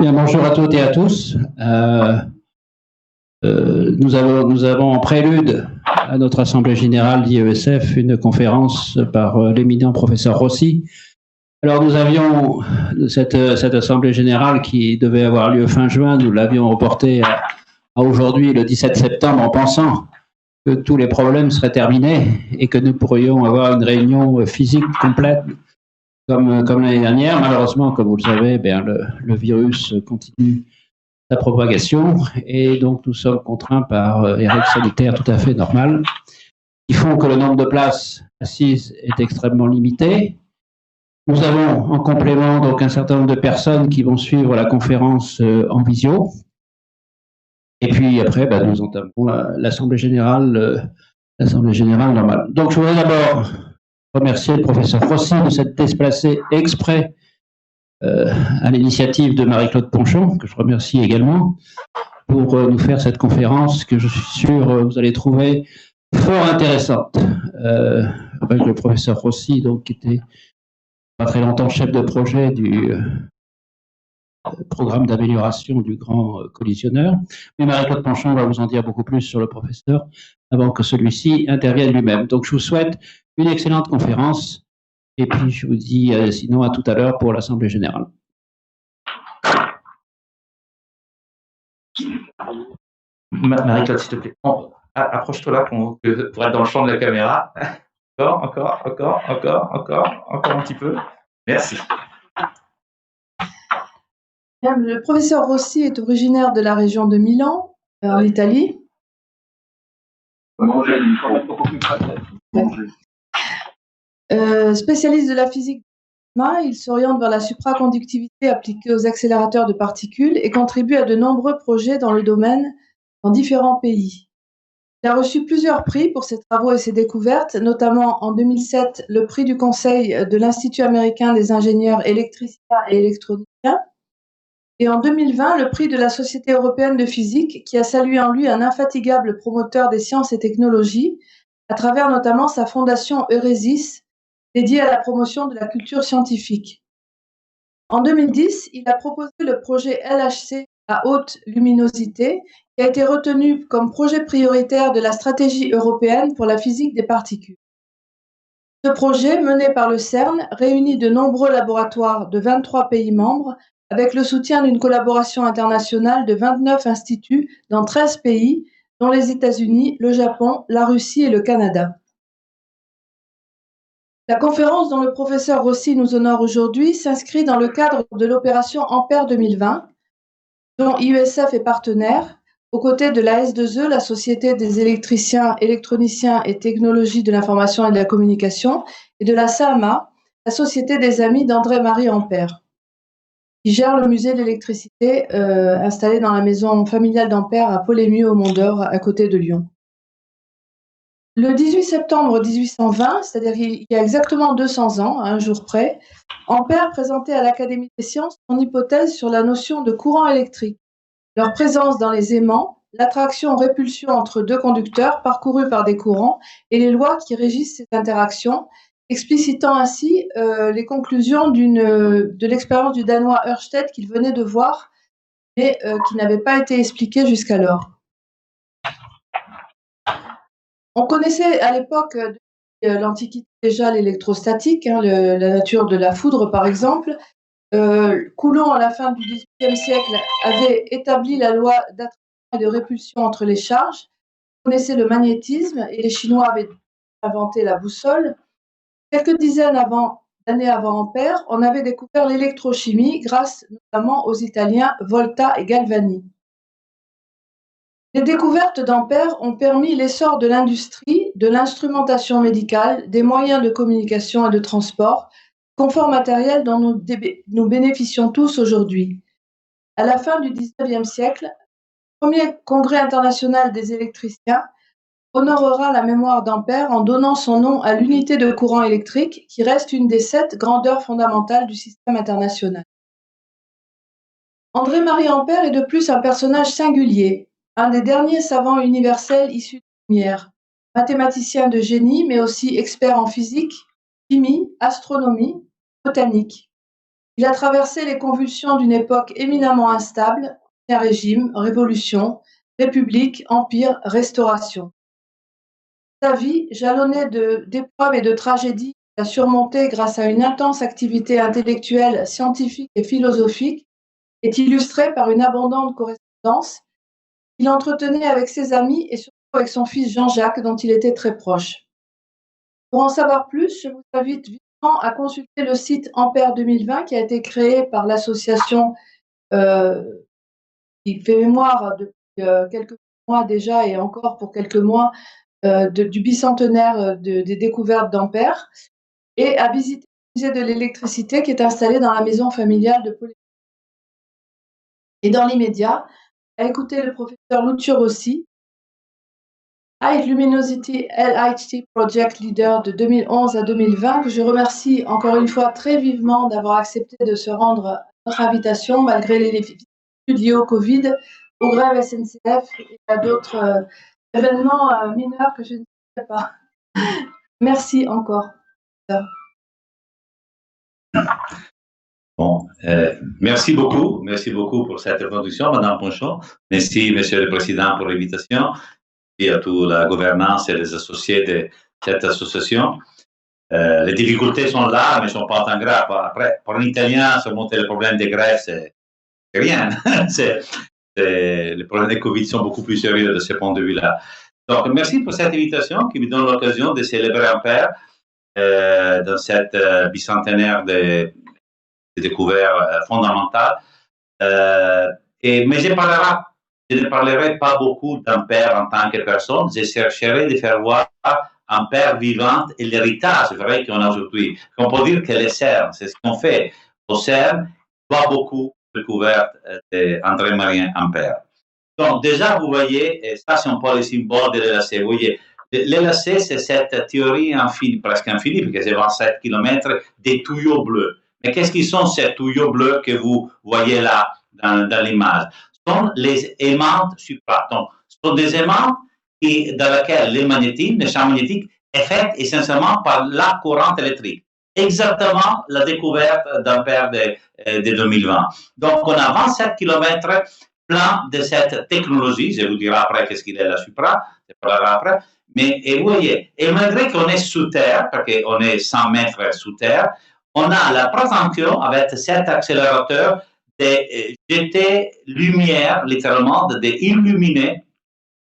Bien, bonjour à toutes et à tous. Nous avons en prélude à notre assemblée générale d'IESF une conférence par l'éminent professeur Rossi. Alors nous avions cette assemblée générale qui devait avoir lieu fin juin, nous l'avions reportée à aujourd'hui, le 17 septembre, en pensant que tous les problèmes seraient terminés et que nous pourrions avoir une réunion physique complète comme l'année dernière. Malheureusement, comme vous le savez, le virus continue sa propagation et donc nous sommes contraints par les règles sanitaires tout à fait normales qui font que le nombre de places assises est extrêmement limité. Nous avons en complément donc un certain nombre de personnes qui vont suivre la conférence en visio. Et puis après, nous entamons l'Assemblée générale normale. Donc je voudrais d'abord remercier le professeur Rossi de s'être déplacé exprès à l'initiative de Marie-Claude Ponchon, que je remercie également, pour nous faire cette conférence que je suis sûr vous allez trouver fort intéressante. Avec le professeur Rossi, donc, qui était pas très longtemps chef de projet du programme d'amélioration du grand collisionneur. Mais Marie-Claude Ponchon va vous en dire beaucoup plus sur le professeur avant que celui-ci intervienne lui-même. Donc je vous souhaite une excellente conférence et puis je vous dis sinon à tout à l'heure pour l'Assemblée générale. Marie-Claude, s'il te plaît, approche-toi là pour être dans le champ de la caméra. Encore un petit peu. Merci. Le professeur Rossi est originaire de la région de Milan, en Italie. Spécialiste de la physique, il s'oriente vers la supraconductivité appliquée aux accélérateurs de particules et contribue à de nombreux projets dans le domaine dans différents pays. Il a reçu plusieurs prix pour ses travaux et ses découvertes, notamment en 2007 le prix du Conseil de l'Institut américain des ingénieurs électriciens et électroniciens, et en 2020 le prix de la Société européenne de physique, qui a salué en lui un infatigable promoteur des sciences et technologies, à travers notamment sa fondation Euresis, dédiée à la promotion de la culture scientifique. En 2010, il a proposé le projet LHC à haute luminosité, qui a été retenu comme projet prioritaire de la stratégie européenne pour la physique des particules. Ce projet, mené par le CERN, réunit de nombreux laboratoires de 23 pays membres, avec le soutien d'une collaboration internationale de 29 instituts dans 13 pays, dont les États-Unis, le Japon, la Russie et le Canada. La conférence dont le professeur Rossi nous honore aujourd'hui s'inscrit dans le cadre de l'opération Ampère 2020, dont IESF est partenaire, aux côtés de la S2E, la Société des électriciens, électroniciens et technologies de l'information et de la communication, et de la SAMA, la Société des amis d'André-Marie Ampère, qui gère le musée de l'électricité installé dans la maison familiale d'Ampère à Paul-Ému au Mont-d'Or, à côté de Lyon. Le 18 septembre 1820, c'est-à-dire il y a exactement 200 ans, à un jour près, Ampère présentait à l'Académie des sciences son hypothèse sur la notion de courant électrique, leur présence dans les aimants, l'attraction-répulsion entre deux conducteurs parcourus par des courants et les lois qui régissent ces interactions, explicitant ainsi les conclusions de l'expérience du Danois Ørsted qu'il venait de voir, mais qui n'avait pas été expliquée jusqu'alors. On connaissait à l'époque de l'Antiquité déjà l'électrostatique, la nature de la foudre par exemple. Coulomb, à la fin du XVIIIe siècle, avait établi la loi d'attraction et de répulsion entre les charges. On connaissait le magnétisme et les Chinois avaient inventé la boussole. Quelques dizaines d'années avant Ampère, on avait découvert l'électrochimie grâce notamment aux Italiens Volta et Galvani. Les découvertes d'Ampère ont permis l'essor de l'industrie, de l'instrumentation médicale, des moyens de communication et de transport, confort matériel dont nous bénéficions tous aujourd'hui. À la fin du XIXe siècle, le premier congrès international des électriciens honorera la mémoire d'Ampère en donnant son nom à l'unité de courant électrique qui reste une des 7 grandeurs fondamentales du système international. André-Marie Ampère est de plus un personnage singulier, un des derniers savants universels issus de la lumière, mathématicien de génie mais aussi expert en physique, chimie, astronomie, botanique. Il a traversé les convulsions d'une époque éminemment instable, Ancien Régime, Révolution, République, Empire, Restauration. Sa vie, jalonnée d'épreuves et de tragédies, qu'il a surmontées grâce à une intense activité intellectuelle, scientifique et philosophique, est illustrée par une abondante correspondance qu'il entretenait avec ses amis et surtout avec son fils Jean-Jacques, dont il était très proche. Pour en savoir plus, je vous invite vivement à consulter le site Ampère 2020 qui a été créé par l'association qui fait mémoire depuis quelques mois déjà et encore pour quelques mois du bicentenaire des découvertes d'Ampère, et à visiter le musée de l'électricité qui est installé dans la maison familiale de Polytechnique. Et dans l'immédiat, à écouter le professeur Lucio Rossi, High Luminosity LHT Project Leader de 2011 à 2020, que je remercie encore une fois très vivement d'avoir accepté de se rendre à notre invitation malgré les difficultés liées au Covid, aux grèves SNCF et à d'autres événements mineurs que je ne sais pas. Merci encore. Bon, merci beaucoup pour cette introduction, Madame Ponchon. Merci, Monsieur le Président, pour l'invitation et à toute la gouvernance et les associés de cette association. Les difficultés sont là, mais ne sont pas tant graves. Après, pour un Italien, surmonter le problème des grèves, c'est rien. Les problèmes de Covid sont beaucoup plus sérieux de ce point de vue-là. Donc, merci pour cette invitation qui me donne l'occasion de célébrer Ampère dans cette bicentenaire de découvertes fondamentales. Mais je ne parlerai pas beaucoup d'Ampère en tant que personne. Je chercherai de faire voir Ampère vivante et l'héritage vrai qu'on a aujourd'hui. On peut dire que le CERN, c'est ce qu'on fait au CERN, doit beaucoup découverte d'André-Marie Ampère. Donc, déjà, vous voyez, et ça, c'est un peu le symbole de l'ELAC. Vous voyez, l'ELAC, c'est cette théorie infinie, presque infinie, parce que c'est 27 km des tuyaux bleus. Mais qu'est-ce qu'ils sont ces tuyaux bleus que vous voyez là dans l'image? Ce sont les aimantes supra. Donc, ce sont des aimantes dans lesquelles le champ magnétique, est fait essentiellement par la courante électrique. Exactement la découverte d'Ampère de 2020. Donc, on a 27 km plein de cette technologie. Je vous dirai après qu'est-ce qu'il est la supra, je parlerai après. Mais et vous voyez, et malgré qu'on est sous terre, parce qu'on est 100 mètres sous terre, on a la prétention avec cet accélérateur de jeter lumière, littéralement, d'illuminer,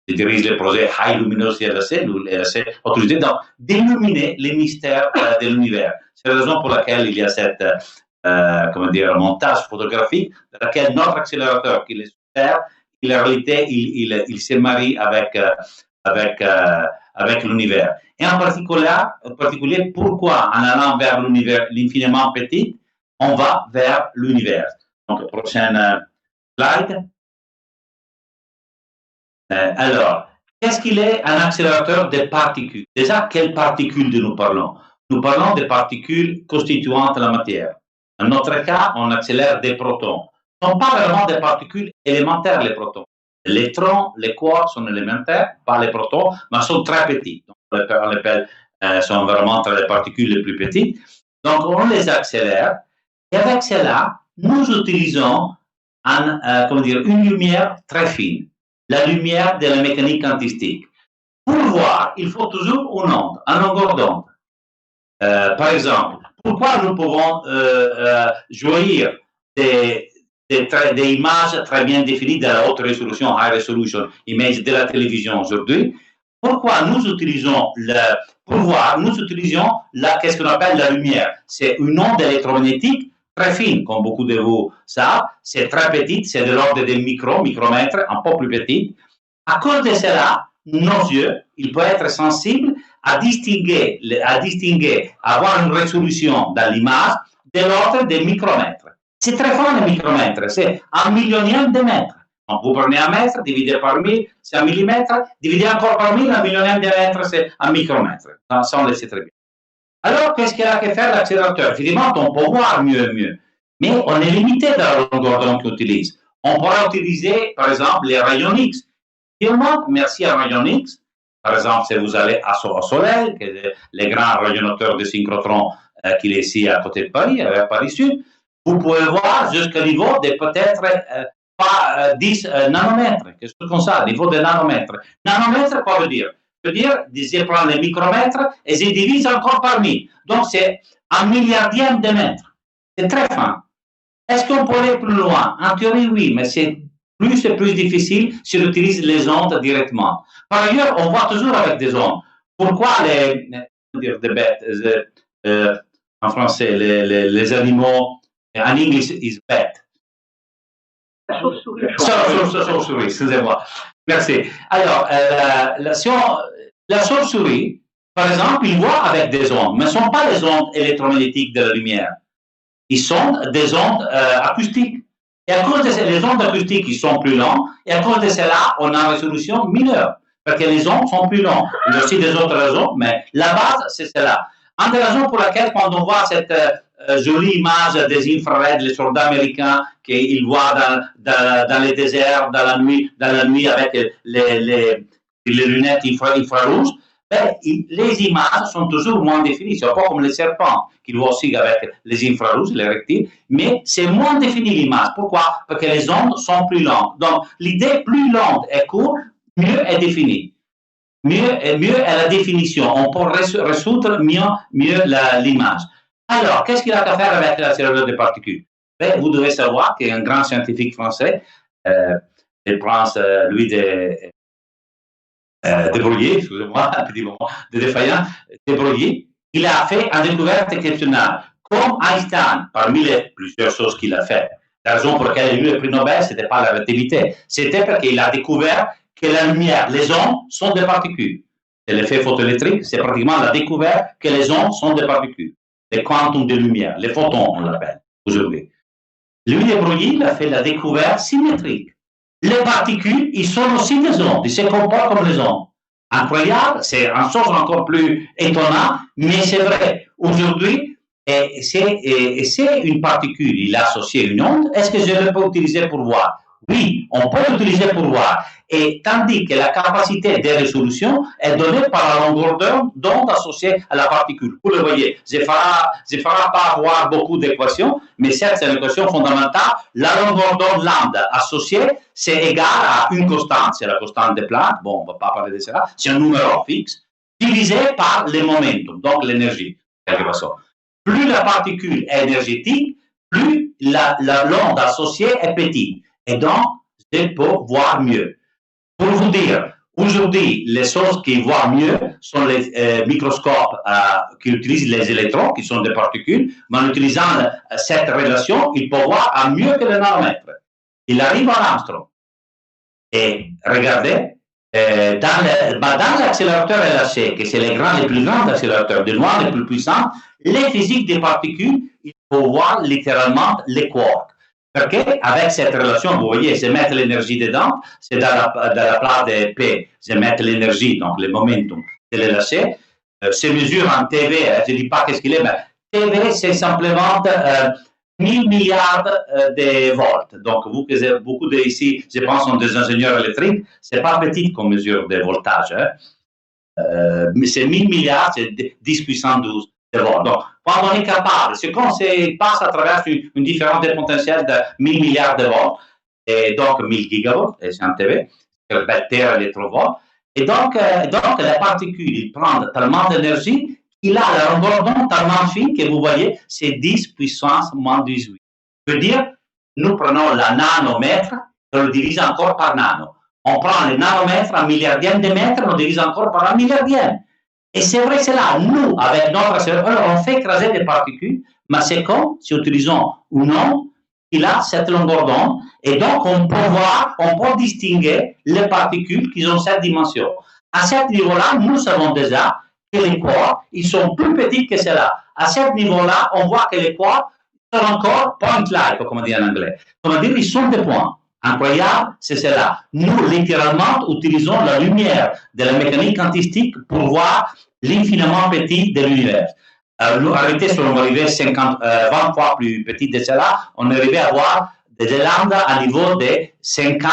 je dirige le projet High Luminosity LHC, autorisé d'illuminer les mystères de l'univers. C'est la raison pour laquelle il y a cette montage photographique, dans lequel notre accélérateur, qui est sous terre, en réalité, il se marie avec l'univers. Et en particulier, pourquoi en allant vers l'univers l'infiniment petit, on va vers l'univers. Donc, prochaine slide. Alors, qu'est-ce qu'il est un accélérateur de particules? Déjà, quelles particules nous parlons? Nous parlons des particules constituantes de la matière. Dans notre cas, on accélère des protons. Ce ne sont pas vraiment des particules élémentaires, les protons. Les électrons, les quarks sont élémentaires, pas les protons, mais sont très petits. Donc, on les appelle, sont vraiment entre les particules les plus petites. Donc, on les accélère. Et avec cela, nous utilisons une lumière très fine. La lumière de la mécanique quantistique. Pour voir, il faut toujours une onde, une longueur d'onde. Par exemple, pourquoi nous pouvons jouir des images très bien définies de la haute résolution, high resolution, image de la télévision aujourd'hui? Pourquoi nous utilisons pour voir, nous utilisons qu'est-ce qu'on appelle la lumière? C'est une onde électromagnétique très fine, comme beaucoup de vous savent, c'est très petite, c'est de l'ordre des micromètres, un peu plus petite. À cause de cela, nos yeux, ils peuvent être sensibles à distinguer, avoir une résolution dans l'image de l'ordre des micromètres. C'est très fort le micromètre, c'est un millionième de mètre. Donc, vous prenez un mètre, divisé par 1000, c'est un millimètre, divisé encore par 1000, un millionième de mètre, c'est un micromètre. Ça, on le sait très bien. Alors, qu'est-ce qu'il a à faire l'accélérateur? Évidemment, on peut voir mieux. Mais on est limité dans la longueur d'onde qu'on utilise. On pourra utiliser, par exemple, les rayons X. Évidemment, merci à rayons X. Par exemple, si vous allez au Soleil, les grands rayonnateurs de synchrotron qu'il est ici à côté de Paris, à Paris Sud, vous pouvez voir jusqu'au niveau de peut-être pas 10 nanomètres, quelque chose comme ça, niveau de nanomètres. Nanomètres, quoi veut dire? Veut dire, je prends les micromètres et je divise encore par 1000. Donc, c'est un milliardième de mètre. C'est très fin. Est-ce qu'on peut aller plus loin? En théorie, oui, mais c'est plus et plus difficile si on utilise les ondes directement. Par ailleurs, on voit toujours avec des ondes. Pourquoi en français, les animaux, en anglais, is bad. Chauve-souris, excusez-moi. Merci. Alors, la chauve-souris, par exemple, ils voient avec des ondes, mais ce ne sont pas les ondes électromagnétiques de la lumière. Ils sont des ondes acoustiques. Et à cause de les ondes acoustiques, ils sont plus longs, et à cause de cela, on a une résolution mineure, parce que les ondes sont plus longues. Il y a aussi des autres raisons, mais la base, c'est cela. Une des raisons pour laquelle, quand on voit cette jolie image des infrareds, les soldats américains qu'ils voient dans les déserts, dans la nuit avec les lunettes infrarouges, ben, les images sont toujours moins définies. C'est un peu comme les serpents qu'ils voient aussi avec les infrarouges, les reptiles, mais c'est moins défini l'image. Pourquoi? Parce que les ondes sont plus longues. Donc, l'idée plus longue et courte, mieux est définie. Mieux est la définition. On peut résoudre mieux l'image. Alors, qu'est-ce qu'il a à faire avec l'accélérateur de particules? Ben, vous devez savoir qu'il y a un grand scientifique français, le prince Louis de Broglie, excusez-moi, un petit moment de défaillant, de Broglie, il a fait une découverte exceptionnelle. Comme Einstein, parmi les plusieurs choses qu'il a fait, la raison pour laquelle il a eu le prix Nobel, ce n'était pas la relativité, c'était parce qu'il a découvert que la lumière, les ondes sont des particules. C'est l'effet photoélectrique, c'est pratiquement la découverte que les ondes sont des particules. Les quantums de lumière, les photons, on l'appelle aujourd'hui. Louis de Broglie, il a fait la découverte symétrique. Les particules, ils sont aussi des ondes, ils se comportent comme les ondes. Incroyable, c'est une chose encore plus étonnante, mais c'est vrai. Aujourd'hui, c'est une particule, il a associé une onde, est-ce que je le peux utiliser pour voir? Oui, on peut l'utiliser pour voir. Et tandis que la capacité de résolution est donnée par la longueur d'onde associée à la particule. Vous le voyez, je ne ferai pas avoir beaucoup d'équations, mais certes, c'est une équation fondamentale. La longueur d'onde lambda associée, c'est égal à une constante, c'est la constante de Planck, bon, on ne va pas parler de cela, c'est un numéro fixe, divisé par le momentum, donc l'énergie, de quelque façon. Plus la particule est énergétique, plus l'onde associée est petite. Et donc, je peux voir mieux. Pour vous dire, aujourd'hui, les choses qui voient mieux sont les microscopes qui utilisent les électrons, qui sont des particules, mais en utilisant cette relation, ils peuvent voir à mieux que le nanomètre. Il arrive à Armstrong. Et regardez, dans l'accélérateur LHC, que c'est les plus grands accélérateurs, de loin les plus puissants, les physiques des particules, il faut voir littéralement les quarks. Parce qu'avec cette relation, vous voyez, je mets l'énergie dedans, c'est dans la plate de P, je mets l'énergie, donc le momentum de l'LHC. C'est mesure en TV, je ne dis pas qu'est-ce qu'il est, mais TV, c'est simplement 1000 milliards de volts. Donc, vous, beaucoup d'ici, je pense, sont des ingénieurs électriques, ce n'est pas petit comme mesure de voltage. Mais c'est 1000 milliards, c'est 10 puissance 12 de volts. Donc, quand on est capable, c'est quand on passe à travers une différence de potentiel de 1000 milliards de volts, et donc 1000 gigavolts, et c'est en TV, c'est le téraélectrovolt. Et donc, les particules, ils prennent tellement d'énergie qu'il a la longueur d'onde tellement fine que vous voyez, c'est 10 puissance moins 18. Ça veut dire, nous prenons la nanomètre et on le divise encore par nano. On prend le nanomètre, un milliardième de mètre, on le divise encore par un milliardième. Et c'est vrai, c'est là, nous, avec notre accélérateur, on fait écraser des particules, mais c'est comme si utilisons une onde qui a cette longueur d'onde, et donc on peut voir, on peut distinguer les particules qui ont cette dimension. À ce niveau-là, nous savons déjà que les quarks, ils sont plus petits que cela. À ce niveau-là, on voit que les quarks sont encore point-like, comme on dit en anglais. Comme dire, ils sont des points. Incroyable, c'est cela. Nous, littéralement, utilisons la lumière de la mécanique quantistique pour voir l'infiniment petit de l'univers. En réalité, si on arrivait 20 fois plus petit de cela, on arrivait à voir des lambda à niveau de 50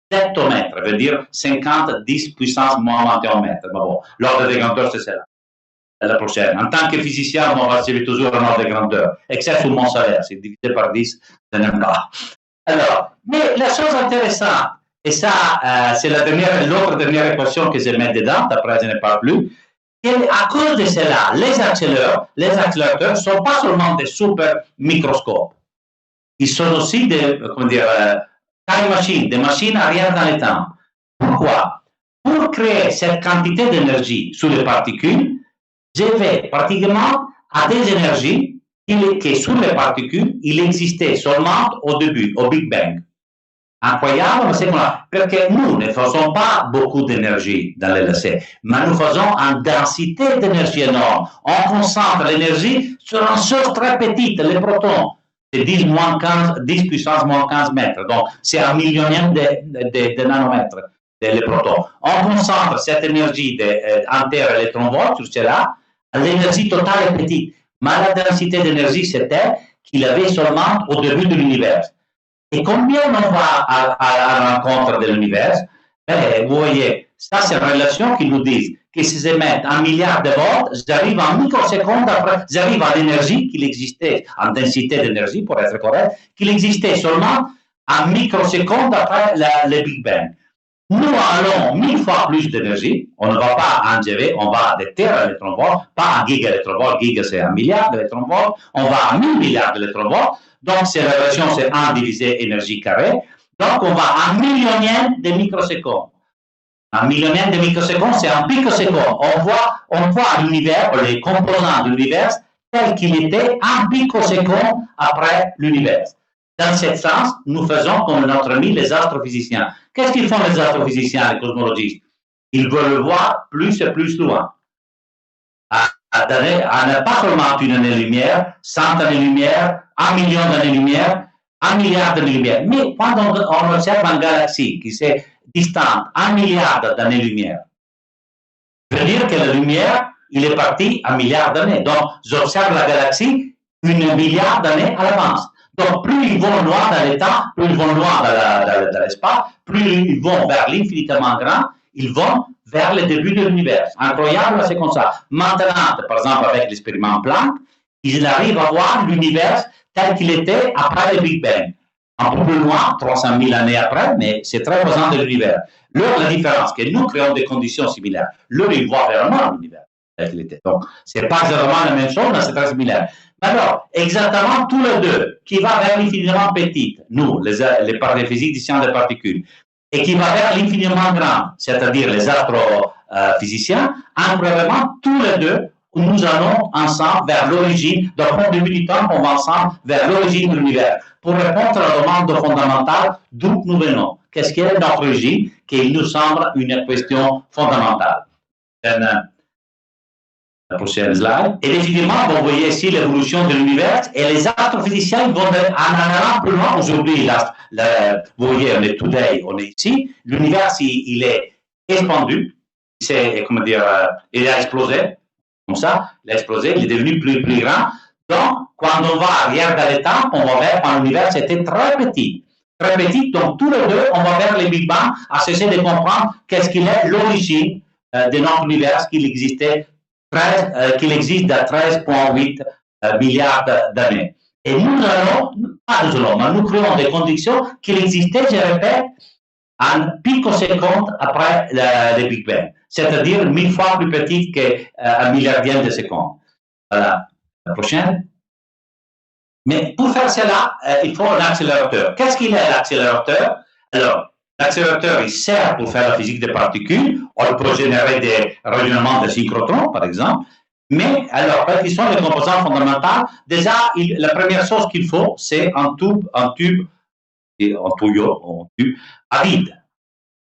hectomètres, veut dire 50, 10 puissance moins 21 mètres. Bon, l'ordre des grandeurs, c'est cela. la prochaine. En tant que physicien, on va recevoir toujours un ordre de grandeur, except sur mon salaire, c'est divisé par 10, je n'aime pas. Alors, mais la chose intéressante, et ça, c'est l'autre dernière équation que je mets dedans, après je ne parle plus, à cause de cela, les accélérateurs ne sont pas seulement des super microscopes, ils sont aussi des, time machines, des machines arrière dans le temps. Pourquoi? Pour créer cette quantité d'énergie sur les particules, je vais pratiquement à des énergies qui sur les particules, il existait seulement au début, au Big Bang. Incroyable, mais c'est quoi? Parce que nous ne faisons pas beaucoup d'énergie dans les LHC, mais nous faisons une densité d'énergie énorme. On concentre l'énergie sur une chose très petite, les protons. C'est 10 puissance moins 15 mètres. Donc, c'est un millionième de nanomètres, les protons. On concentre cette énergie ampère-électron-volt sur cela. L'énergie totale est petite. Mais la densité d'énergie, c'était qu'il avait seulement au début de l'univers. Et combien on va à la rencontre de l'univers? Vous voyez, ça c'est une relation qui nous dit que si je mets 1 milliard de volts, j'arrive en microseconde après, j'arrive à l'énergie qu'il existait, en densité d'énergie pour être correct, qu'il existait seulement en microseconde après le Big Bang. Nous allons 1000 fois plus d'énergie, on ne va pas en GeV, on va de téra-électronvolts, pas en giga-électronvolts, giga c'est 1 milliard d'électronvolts, on va à 1000 milliards d'électronvolts, donc c'est la relation, c'est 1 divisé énergie carrée, donc on va à 1 millionième de microsecondes. 1 millionième de microsecondes, c'est un picoseconde. On voit l'univers, les composants de l'univers, tel qu'il était 1 picoseconde après l'univers. Dans ce sens, nous faisons comme notre ami les astrophysiciens. Qu'est-ce qu'ils font les astrophysiciens, les cosmologistes? Ils veulent voir plus et plus loin. À ne pas seulement une année-lumière, 100 années-lumière, 1 million d'années-lumière, 1 milliard d'années-lumière. Mais quand on observe une galaxie qui est distante 1 milliard d'années-lumière, ça veut dire que la lumière, il est parti 1 milliard d'années. Donc, j'observe la galaxie 1 milliard d'années à l'avance. Donc, plus ils vont loin dans le temps, plus ils vont loin dans l'espace, plus ils vont vers l'infinitement grand, ils vont vers le début de l'univers. Incroyable, c'est comme ça. Maintenant, par exemple, avec l'expériment Planck, ils arrivent à voir l'univers tel qu'il était après le Big Bang. Un peu plus loin, 300 000 années après, mais c'est très présent de l'univers. Là, la différence, c'est que nous créons des conditions similaires. Là, ils voient vraiment l'univers tel qu'il était. Donc, ce n'est pas exactement la même chose, mais c'est très similaire. Alors, exactement tous les deux, qui va vers l'infiniment petit, nous, les physiciens des particules, et qui va vers l'infiniment grand, c'est-à-dire les astrophysiciens, incroyablement, tous les deux, nous allons ensemble vers l'origine, d'un point de vue du temps, on va ensemble vers l'origine de l'univers, pour répondre à la demande fondamentale d'où nous venons. Qu'est-ce qu'est notre origine, qui nous semble une question fondamentale. La prochaine slide. Et définitivement, vous voyez ici l'évolution de l'univers et les astrophysiciens vont en allant plus loin. Aujourd'hui, vous voyez, on est today, on est ici. L'univers, il est expandu. Il a explosé. Comme ça, il a explosé, il est devenu plus grand. Donc, quand on va arrière dans le temps, on va vers quand l'univers était très petit. Très petit, donc tous les deux, on va vers le Big Bang à essayer de comprendre qu'est-ce qu'il est l'origine de notre univers qu'il existait qu'il existe de 13,8 milliards d'années. Et nous créons des conditions qu'il existait, je répète, en picoseconde après le Big Bang, c'est-à-dire 1000 fois plus petite qu'un milliardième de seconde. Voilà. La prochaine. Mais pour faire cela, il faut un accélérateur. Qu'est-ce qu'il est l'accélérateur? Alors, l'accélérateur, il sert pour faire la physique des particules. On peut générer des rayonnements de synchrotrons, par exemple. Mais, alors, quels sont les composants fondamentaux? Déjà, la première chose qu'il faut, c'est un tube à vide.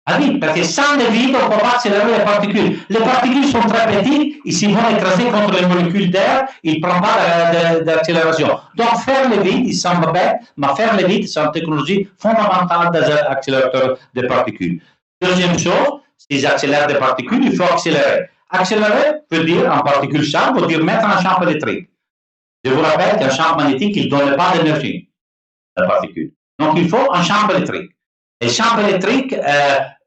À vide, parce que sans le vide, on ne peut pas accélérer les particules. Les particules sont très petites, ils s'y vont écraser contre les molécules d'air, ils ne prennent pas d'accélération. Donc, faire le vide, il semble bête, mais faire le vide, c'est une technologie fondamentale des accélérateurs de particules. Deuxième chose, s'ils accélèrent des particules, il faut accélérer. Accélérer veut dire, en particule charge, veut dire mettre un champ électrique. Je vous rappelle qu'un champ magnétique, il ne donne pas d'énergie, la particule. Donc, il faut un champ électrique. Et champ électrique,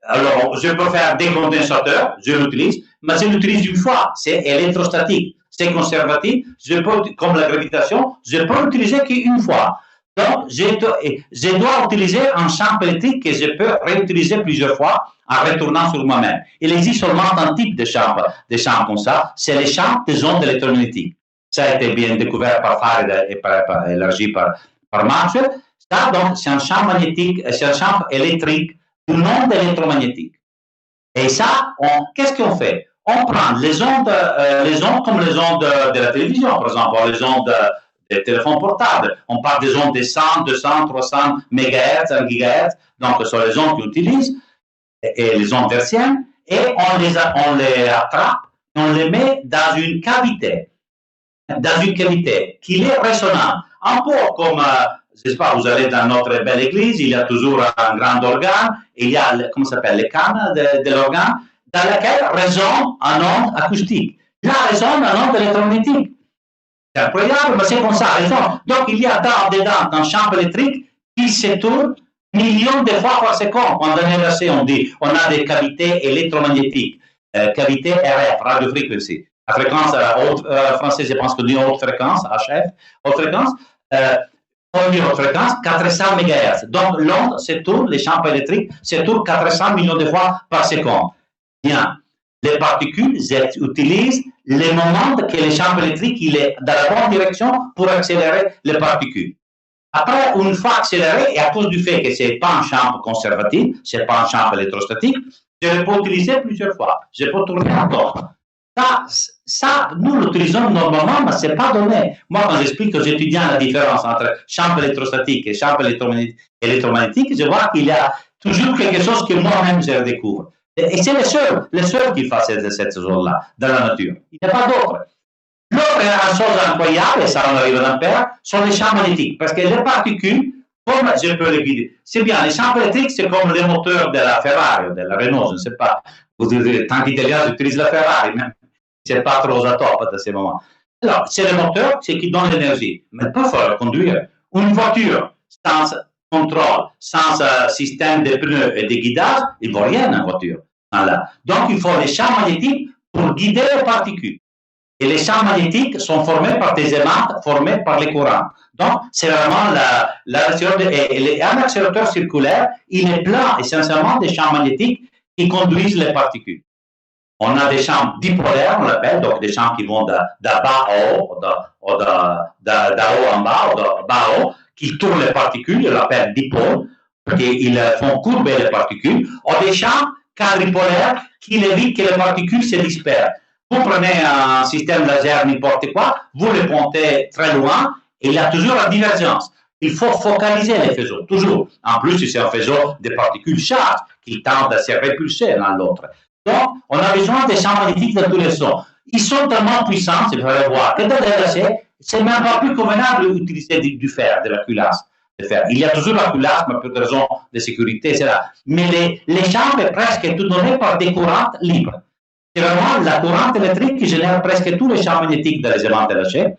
alors, je peux faire des condensateurs, je l'utilise, mais je l'utilise une fois, c'est électrostatique. c'est conservatif, comme la gravitation, je peux l'utiliser qu'une fois. Donc, je dois utiliser un champ électrique que je peux réutiliser plusieurs fois en retournant sur moi-même. Il existe seulement un type de champ comme ça, c'est les champs des ondes électromagnétiques. Ça a été bien découvert par Faraday et élargi par Maxwell. Ça, donc, c'est un champ magnétique, c'est un champ électrique, une onde électromagnétique. Et ça, qu'est-ce qu'on fait? On prend les ondes comme les ondes de la télévision, par exemple, les ondes des téléphones portables. On parle des ondes de 100, 200, 300 MHz, 1 GHz. Donc, ce sont les ondes qu'on utilise, et les ondes hertziennes, et on les attrape, et on les met dans une cavité qui est résonnante. Un peu comme, je sais pas, vous allez dans notre belle église, il y a toujours un grand organe, il y a, comment ça s'appelle, les cannes de l'organe, dans laquelle résonne un onde acoustique. Là, résonne un onde électromagnétique. C'est incroyable, mais c'est comme ça, résonne. Donc, il y a dedans un champ électrique qui se tourne millions de fois par seconde. Quand on est LHC, on dit, on a des cavités électromagnétiques, cavité RF, radio frequency. La fréquence français, je pense qu'on dit haute fréquence, HF, haute fréquence. On dit haute fréquence, 400 MHz. Donc, l'onde se tourne, les champs électriques se tournent 400 millions de fois par seconde. Bien. Les particules utilisent les moments que le champ électrique il est dans la bonne direction pour accélérer les particules. Après, une fois accéléré, et à cause du fait que ce n'est pas un champ conservatif, ce n'est pas un champ électrostatique, je le peux utiliser plusieurs fois. Je peux tourner encore. Ça, nous l'utilisons normalement, mais ce n'est pas donné. Moi, quand j'explique aux étudiants la différence entre champ électrostatique et champ électromagnétique, je vois qu'il y a toujours quelque chose que moi-même je redécouvre. Et c'est les seuls qui font cette chose-là dans la nature. Il n'y a pas d'autre. L'autre chose incroyable, et ça on arrive à l'Ampère, sont les champs magnétiques. Parce que les particules, comme je peux les guider, c'est bien, les champs électriques, c'est comme les moteurs de la Ferrari, de la Renault, je ne sais pas. Tant qu'Italiens utilisent la Ferrari, même. C'est pas trop à top à ce moment. Alors, c'est le moteur, c'est qui donne l'énergie. Mais pas faut le conduire. Une voiture sans contrôle, sans système de pneus et de guidage, il ne vaut rien une voiture. Voilà. Donc, il faut les champs magnétiques pour guider les particules. Et les champs magnétiques sont formés par des aimantes formées par les courants. Donc, c'est vraiment un accélérateur circulaire, il est plein essentiellement des champs magnétiques qui conduisent les particules. On a des champs dipolaires, on l'appelle, donc des champs qui vont de bas à haut, ou de haut en bas, ou de bas à haut, qui tournent les particules, on l'appelle dipôles, parce qu'ils font courber les particules, ou des champs quadripolaires qui évitent que les particules se dispersent. Vous prenez un système laser, n'importe quoi, vous le pointez très loin, et il y a toujours la divergence. Il faut focaliser les faisceaux, toujours. En plus, si c'est un faisceau de particules chargées qui tentent à se répulser l'un l'autre. Donc, on a besoin des champs magnétiques de tous les sons. Ils sont tellement puissants, vous allez voir, que dans le LHC, c'est même pas plus convenable d'utiliser du fer, de la culasse. Il y a toujours la culasse, mais pour des raisons de sécurité, c'est là. Mais les champs sont presque tout donnés par des courants libres. C'est vraiment la courante électrique qui génère presque tous les champs magnétiques dans les aimants LHC,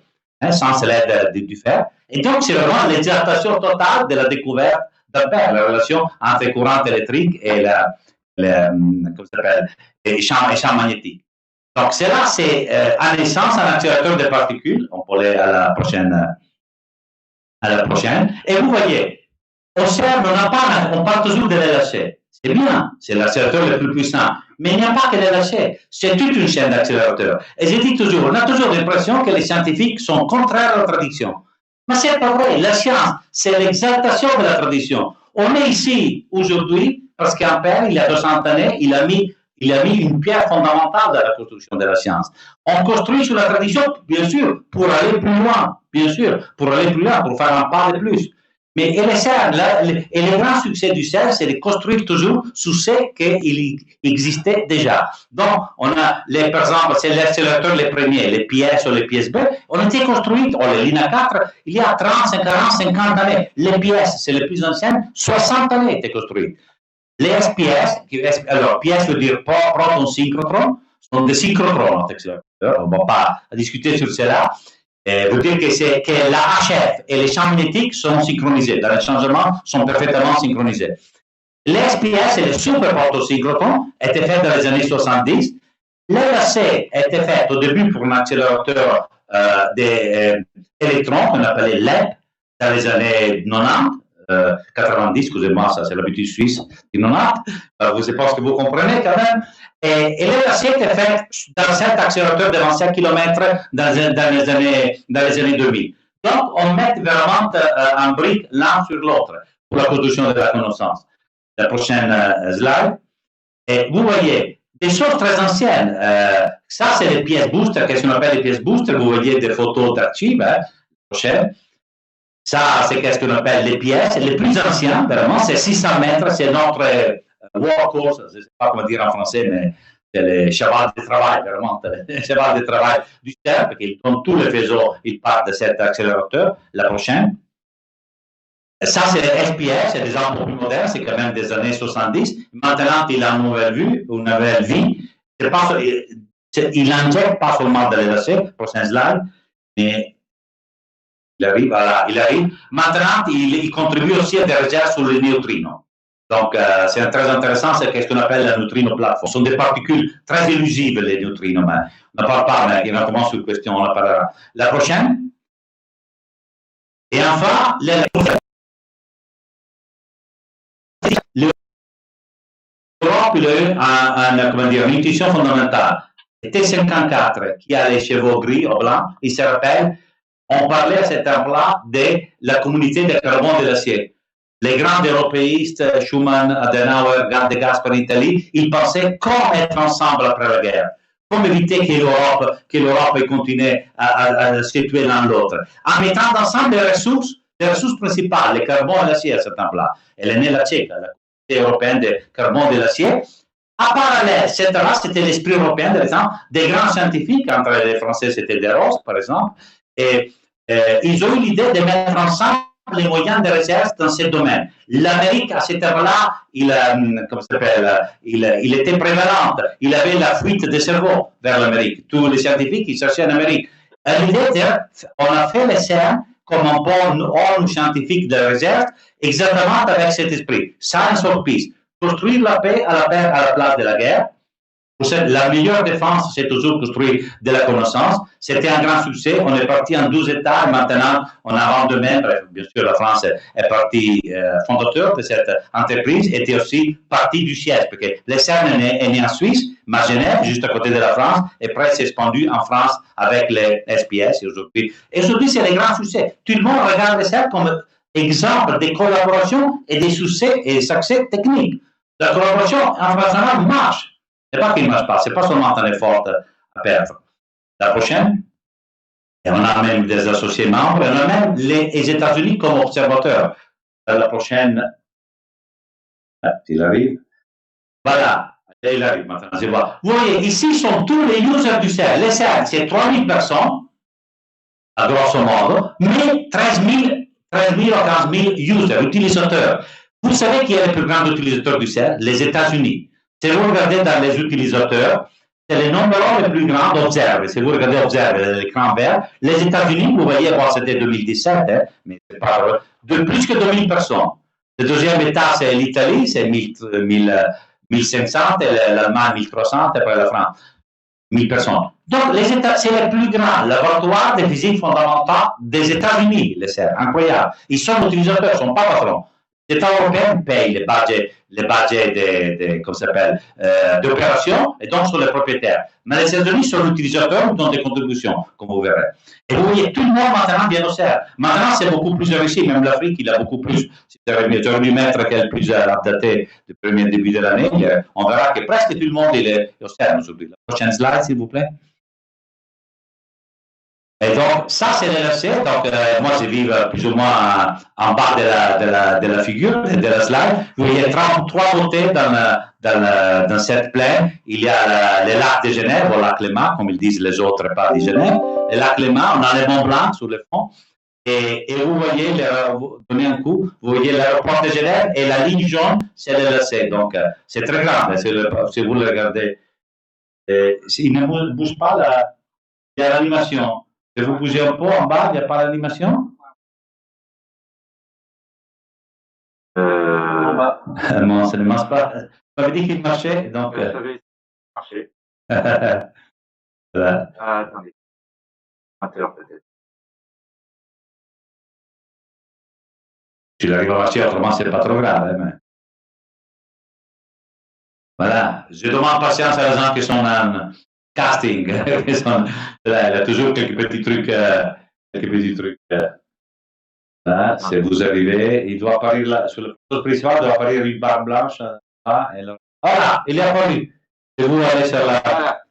sans l'aide du fer. Et donc, c'est vraiment l'exaltation totale de la découverte d'Ampère, la relation entre les courants électriques et les champs magnétiques. Donc, cela, c'est en essence un accélérateur de particules. On peut aller à la prochaine. Et vous voyez, au CERN, on parle toujours de l'LHC. C'est bien, c'est l'accélérateur le plus puissant. Mais il n'y a pas que l'LHC. C'est toute une chaîne d'accélérateurs. Et je dis toujours, on a toujours l'impression que les scientifiques sont contraires à la tradition. Mais c'est pas vrai. La science, c'est l'exaltation de la tradition. On est ici aujourd'hui parce qu'Ampère, il y a 200 années, il a mis une pierre fondamentale dans la construction de la science. On construit sur la tradition, bien sûr, pour aller plus loin, pour faire un pas de plus. Mais le grand succès du CERN, c'est de construire toujours sur ce qui existait déjà. Donc, on a, par exemple, c'est l'accélérateur les premiers, les pièces ou les pièces B, on était construites, ou les Lina 4, il y a 30, 40, 50 années. Les pièces, c'est les plus anciennes, 60 années étaient construites. Les SPS, alors pièces veut dire proton synchrotron, sont des synchrotrons. On ne va pas discuter sur cela. Veut dire que la HF et les champs magnétiques sont synchronisés. Dans les changements, sont parfaitement synchronisés. Les SPS et les super protosynchrotons étaient faits dans les années 70 Les lacets étaient faits au début pour un accélérateur des électrons qu'on appelait LEP dans les années 90, 90, excusez-moi, ça c'est l'habitude suisse du 90, je pense que vous comprenez quand même. Et les lacets étaient faits dans cet accélérateur de 25 km dans les années 2000. Donc, on met vraiment en brique l'un sur l'autre pour la construction de la connaissance. La prochaine slide. Et vous voyez, des choses très anciennes. Ça, c'est les pièces booster. Qu'est-ce qu'on appelle les pièces booster? Vous voyez des photos d'archives. Prochaine. Ça, c'est qu'est-ce qu'on appelle les pièces. Les plus anciennes, vraiment, c'est 600 mètres. C'est notre workhorse. Je ne sais pas comment dire en français, mais c'est le cheval de travail, vraiment. Le cheval de travail du CERN, parce qu'ils donnent tous les faisceaux, ils partent de cet accélérateur. La prochaine. Ça, c'est le SPS, c'est des armes plus modernes, c'est quand même des années 70. Maintenant, il a une nouvelle vie. Il n'injecte pas seulement de l'LHC, prochain slide, mais il arrive, voilà, il arrive. Maintenant, il contribue aussi à des recherches sur les neutrinos. Donc, c'est très intéressant, c'est ce qu'on appelle la neutrino platform. Ce sont des particules très élusives, les neutrinos, mais on ne parle pas, mais éventuellement sur question, on en parlera. La prochaine. Et enfin, l'Europe, il a eu une intuition fondamentale. Le T54, qui a les chevaux gris ou blancs, il se rappelle, on parlait à cet temps-là de la communauté de carbone de l'acier. Les grands européistes, Schuman, Adenauer, de Gaspar en Italie, ils pensaient comment être ensemble après la guerre. Comment éviter que l'Europe continue à se situer l'un l'autre. En mettant ensemble les ressources principales, le carbone et l'acier à ce temps-là. Elle est née la Tchèque, la européenne de carbone et de l'acier. En parallèle, c'était l'esprit européen, par exemple, des grands scientifiques, entre les Français, c'était Desros, par exemple, et ils ont eu l'idée de mettre ensemble les moyens de recherche dans ce domaine. L'Amérique, à cette heure-là, il était prévalente. Il avait la fuite des cerveaux vers l'Amérique. Tous les scientifiques, ils cherchaient en Amérique. L'idée, on a fait les CERN comme un bon ordre scientifique de recherche, exactement avec cet esprit. Science of peace. Construire la paix à la place de la guerre. La meilleure défense, c'est toujours construire de la connaissance. C'était un grand succès. On est parti en 12 États et maintenant, on a vendu même, bien sûr, la France est partie fondateur de cette entreprise, était aussi partie du siège, parce que le CERN est né en Suisse, mais à Genève, juste à côté de la France, est presque expandu en France avec les SPS. Et aujourd'hui, c'est les grands succès. Tout le monde regarde le CERN comme exemple de collaboration et des succès techniques. La collaboration internationale marche. Ce n'est pas qu'il ne marche pas, ce n'est pas seulement un effort à perdre. La prochaine. Et on a même des associés membres, et on a même les États-Unis comme observateurs. La prochaine. Il arrive. Voilà, il arrive maintenant. Vous voyez, ici sont tous les users du CERN. Le CERN, c'est 3000 personnes, à grosso modo, mais 13 000 ou 15 000 users, utilisateurs. Vous savez qui est le plus grand utilisateur du CERN? Les États-Unis. Si vous regardez dans les utilisateurs, c'est le nombre le plus grand d'observer. Si vous regardez observer l'écran vert, les États-Unis, vous voyez, bon, c'était 2017, mais c'est pas de plus que 2000 personnes. Le deuxième État, c'est l'Italie, c'est 1500, et l'Allemagne 1300, et après la France, 1000 personnes. Donc, les États, c'est le plus grand laboratoire de physique fondamentale des États-Unis, les CERN. Incroyable. Ils sont utilisateurs, ils ne sont pas patrons. L'État européen paye les budgets d'opération et donc sont les propriétaires. Mais les États-Unis sont l'utilisateur, dont des contributions, comme vous verrez. Et vous voyez, tout le monde maintenant vient au CERN. Maintenant, c'est beaucoup plus réussi. Même l'Afrique, il a beaucoup plus. J'aurais dû mettre quel plus updaté du premier début de l'année. On verra que presque tout le monde est au CERN aujourd'hui. La prochaine slide, s'il vous plaît. Et donc, ça, c'est l'LHC. Donc, moi, je vis plus ou moins en bas de la figure, de la slide. Vous voyez 33 beautés dans cette plaine. Il y a le lac de Genève, ou lac Léman, comme ils disent les autres pas de Genève. Le lac Léman, on a les Mont Blanc sur le fond. Et vous voyez, donnez un coup, vous voyez l'aéroport de Genève et la ligne jaune, c'est l'LHC. Donc, c'est très grand. Si vous le regardez, il ne bouge pas, il y a l'animation. Si vous bougez un peu en bas, il n'y a pas l'animation? Non, ça ne marche pas. Vous m'avez dit qu'il marchait, donc. Voilà. Attendez. 20h peut-être. Tu l'arrives à marcher, autrement, c'est pas trop grave. Hein, mais... Voilà. Je demande patience à les gens qui sont en casting. Il y a toujours quelques petits trucs. Là, si vous arrivez, il doit apparaître là, sur le poste principal, il doit apparaître une barre blanche. Là, et là. Voilà, il est apparu. Et vous allez sur la.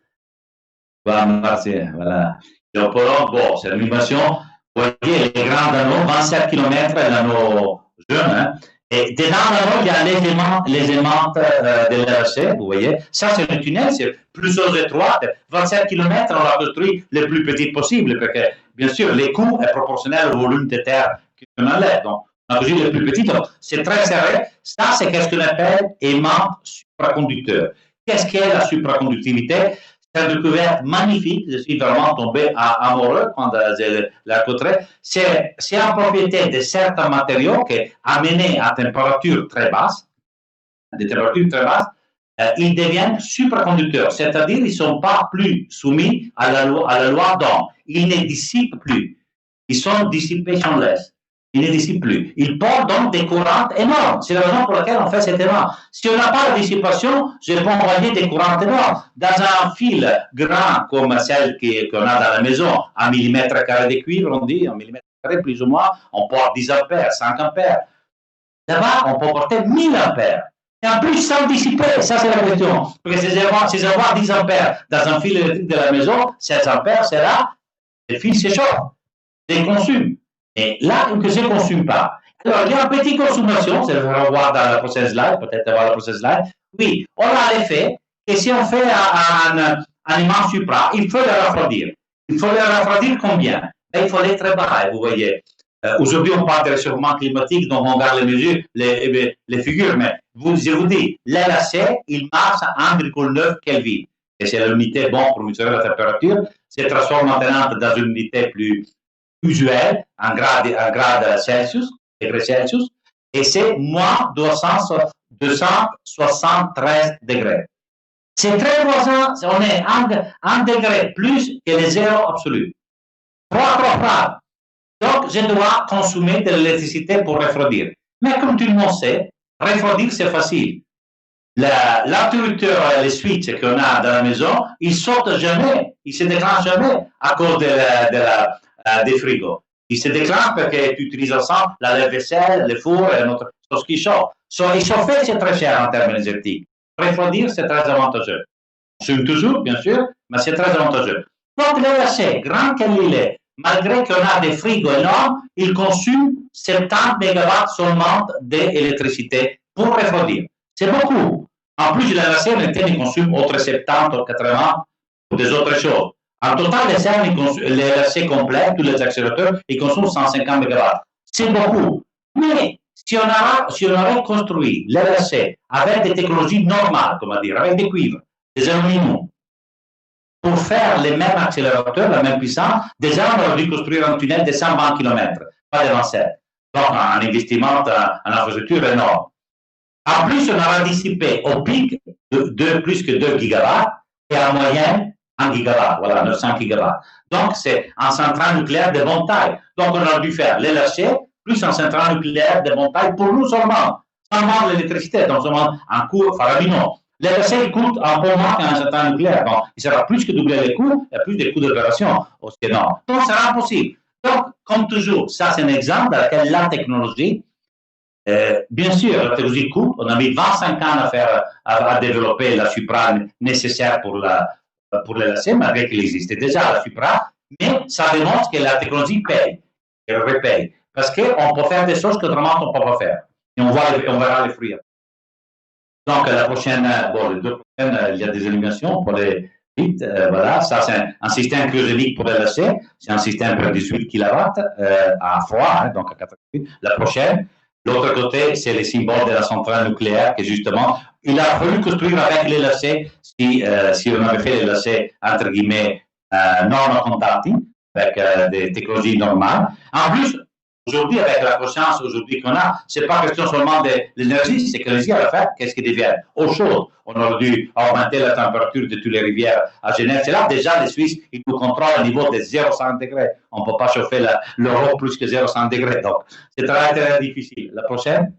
Voilà. Donc, bon, c'est l'animation. Vous voyez, les grands anneaux, 27 km, l'anneau jeune. Hein. Et dedans l'anneau, il y a les aimantes de l'RC, vous voyez. Ça, c'est le tunnel, c'est plus étroit. 27 km, on l'a construit le plus petit possible, parce que, bien sûr, les coûts est proportionnel au volume de terre qu'on enlève. Donc, on a construit le plus petit. Donc, c'est très serré. Ça, c'est ce qu'on appelle aimante supraconducteur. Qu'est-ce qu'est la supraconductivité? C'est une découverte magnifique. Je suis vraiment tombé amoureux quand je l'ai rencontré. C'est une propriété de certains matériaux qui, amenés à température très basse, ils deviennent supraconducteurs. C'est-à-dire qu'ils ne sont pas plus soumis à la loi d'Ohm. Ils ne dissipent plus. Ils sont dissipationless. Ils ne dissipent plus. Ils portent donc des courants énormes. C'est la raison pour laquelle on fait cet élément. Si on n'a pas de dissipation, je peux envoyer des courants énormes. Dans un fil grand comme celle qu'on a dans la maison, 1 millimètre carré de cuivre, on dit, 1 millimètre carré plus ou moins, on porte 10 ampères, 5 ampères. Là-bas, on peut porter 1000 ampères. Et en plus, sans dissiper, ça c'est la question. Parce que si j'envoie 10 ampères dans un fil électrique de la maison, 16 ampères, c'est là, le fil s'échauffe, il consomme. Et là, il ne se consomme pas. Alors, il y a une petite consommation, c'est le voir dans la prochaine slide, peut-être voir la prochaine slide. Oui, on a l'effet que si on fait un aimant supra, il faut le refroidir. Il faut le refroidir combien? Il faut aller très bas, vous voyez. Aujourd'hui, on parle de réchauffement climatique, donc on regarde les mesures, les figures, mais je vous dis, l'LHC, il marche à 1,9 Kelvin. Et c'est l'unité bon pour mesurer la température. Se transforme maintenant dans une unité plus usuelle, en grade Celsius, degrés Celsius, et c'est moins 273 degrés. C'est très voisin, on est 1 degré plus que le zéro absolu. 3 froid. Donc, je dois consommer de l'électricité pour refroidir. Mais comme tout le monde sait, refroidir, c'est facile. L'interrupteur, les switches qu'on a dans la maison, ils ne sautent jamais, ils ne se déclenchent jamais à cause des frigos. Ils se déclenchent parce que tu utilises ensemble la lave-vaisselle, le four et notre chose qui chauffe. Et chauffer, c'est très cher en termes énergétiques. Refroidir, c'est très avantageux. On fume toujours, bien sûr, mais c'est très avantageux. Donc, l'ERC, grand qu'il est, malgré qu'on a des frigos énormes, il consomme 70 MW seulement d'électricité pour refroidir. C'est beaucoup. En plus, l'ERC, il consomme entre 70 ou 80 pour des autres choses. En total, l'ERC complet, tous les accélérateurs, ils consomment 150 MW. C'est beaucoup. Mais si on avait construit l'ERC avec des technologies normales, comment dire, avec des cuivres, des aluminiums, pour faire les mêmes accélérateurs, la même puissance, déjà on aurait dû construire un tunnel de 120 km, pas de 27. Donc un investissement en infrastructure énorme. En plus, on aura dissipé au pic de plus que 2 gigawatts et en moyenne 1 gigawatt, voilà, 900 gigawatts. Donc c'est un centrale nucléaire de bonne taille. Donc on aurait dû faire l'LHC plus un centrale nucléaire de bonne taille pour nous seulement, sans vendre l'électricité, donc seulement un coût faramineux. L'LHC coûte un peu moins qu'un centrale nucléaire. Donc, il sera plus que doubler les coûts et plus des coûts d'opération aussi énormes. Donc, ça sera impossible. Donc, comme toujours, ça c'est un exemple dans lequel la technologie, bien sûr, la technologie coûte. On a mis 25 ans à développer la supra nécessaire pour l'LHC, malgré qu'il existait déjà la supra, mais ça démontre que la technologie paye, elle repaye. Parce qu'on peut faire des choses qu'autrement on ne peut pas faire. Et on verra les fruits. Donc, la prochaine, les deux prochaines, il y a des éliminations pour les 8. Voilà, ça c'est un système cryogénique pour LHC. C'est un système pour 18 kW à froid, donc à 88. La prochaine, l'autre côté, c'est les symboles de la centrale nucléaire que justement, il a fallu construire avec l'LHC si on avait fait l'LHC entre guillemets non conducting avec des technologies normales. En plus, Aujourd'hui, avec la conscience aujourd'hui qu'on a, c'est pas question seulement de l'énergie, c'est que l'énergie, à la fin, qu'est-ce qui devient? Eau chaude. On aurait dû augmenter la température de toutes les rivières à Genève. C'est là, déjà, les Suisses, ils nous contrôlent au niveau de 0,5 degrés. On ne peut pas chauffer l'euro plus que 0,5 degrés. Donc, c'est très, très difficile. La prochaine.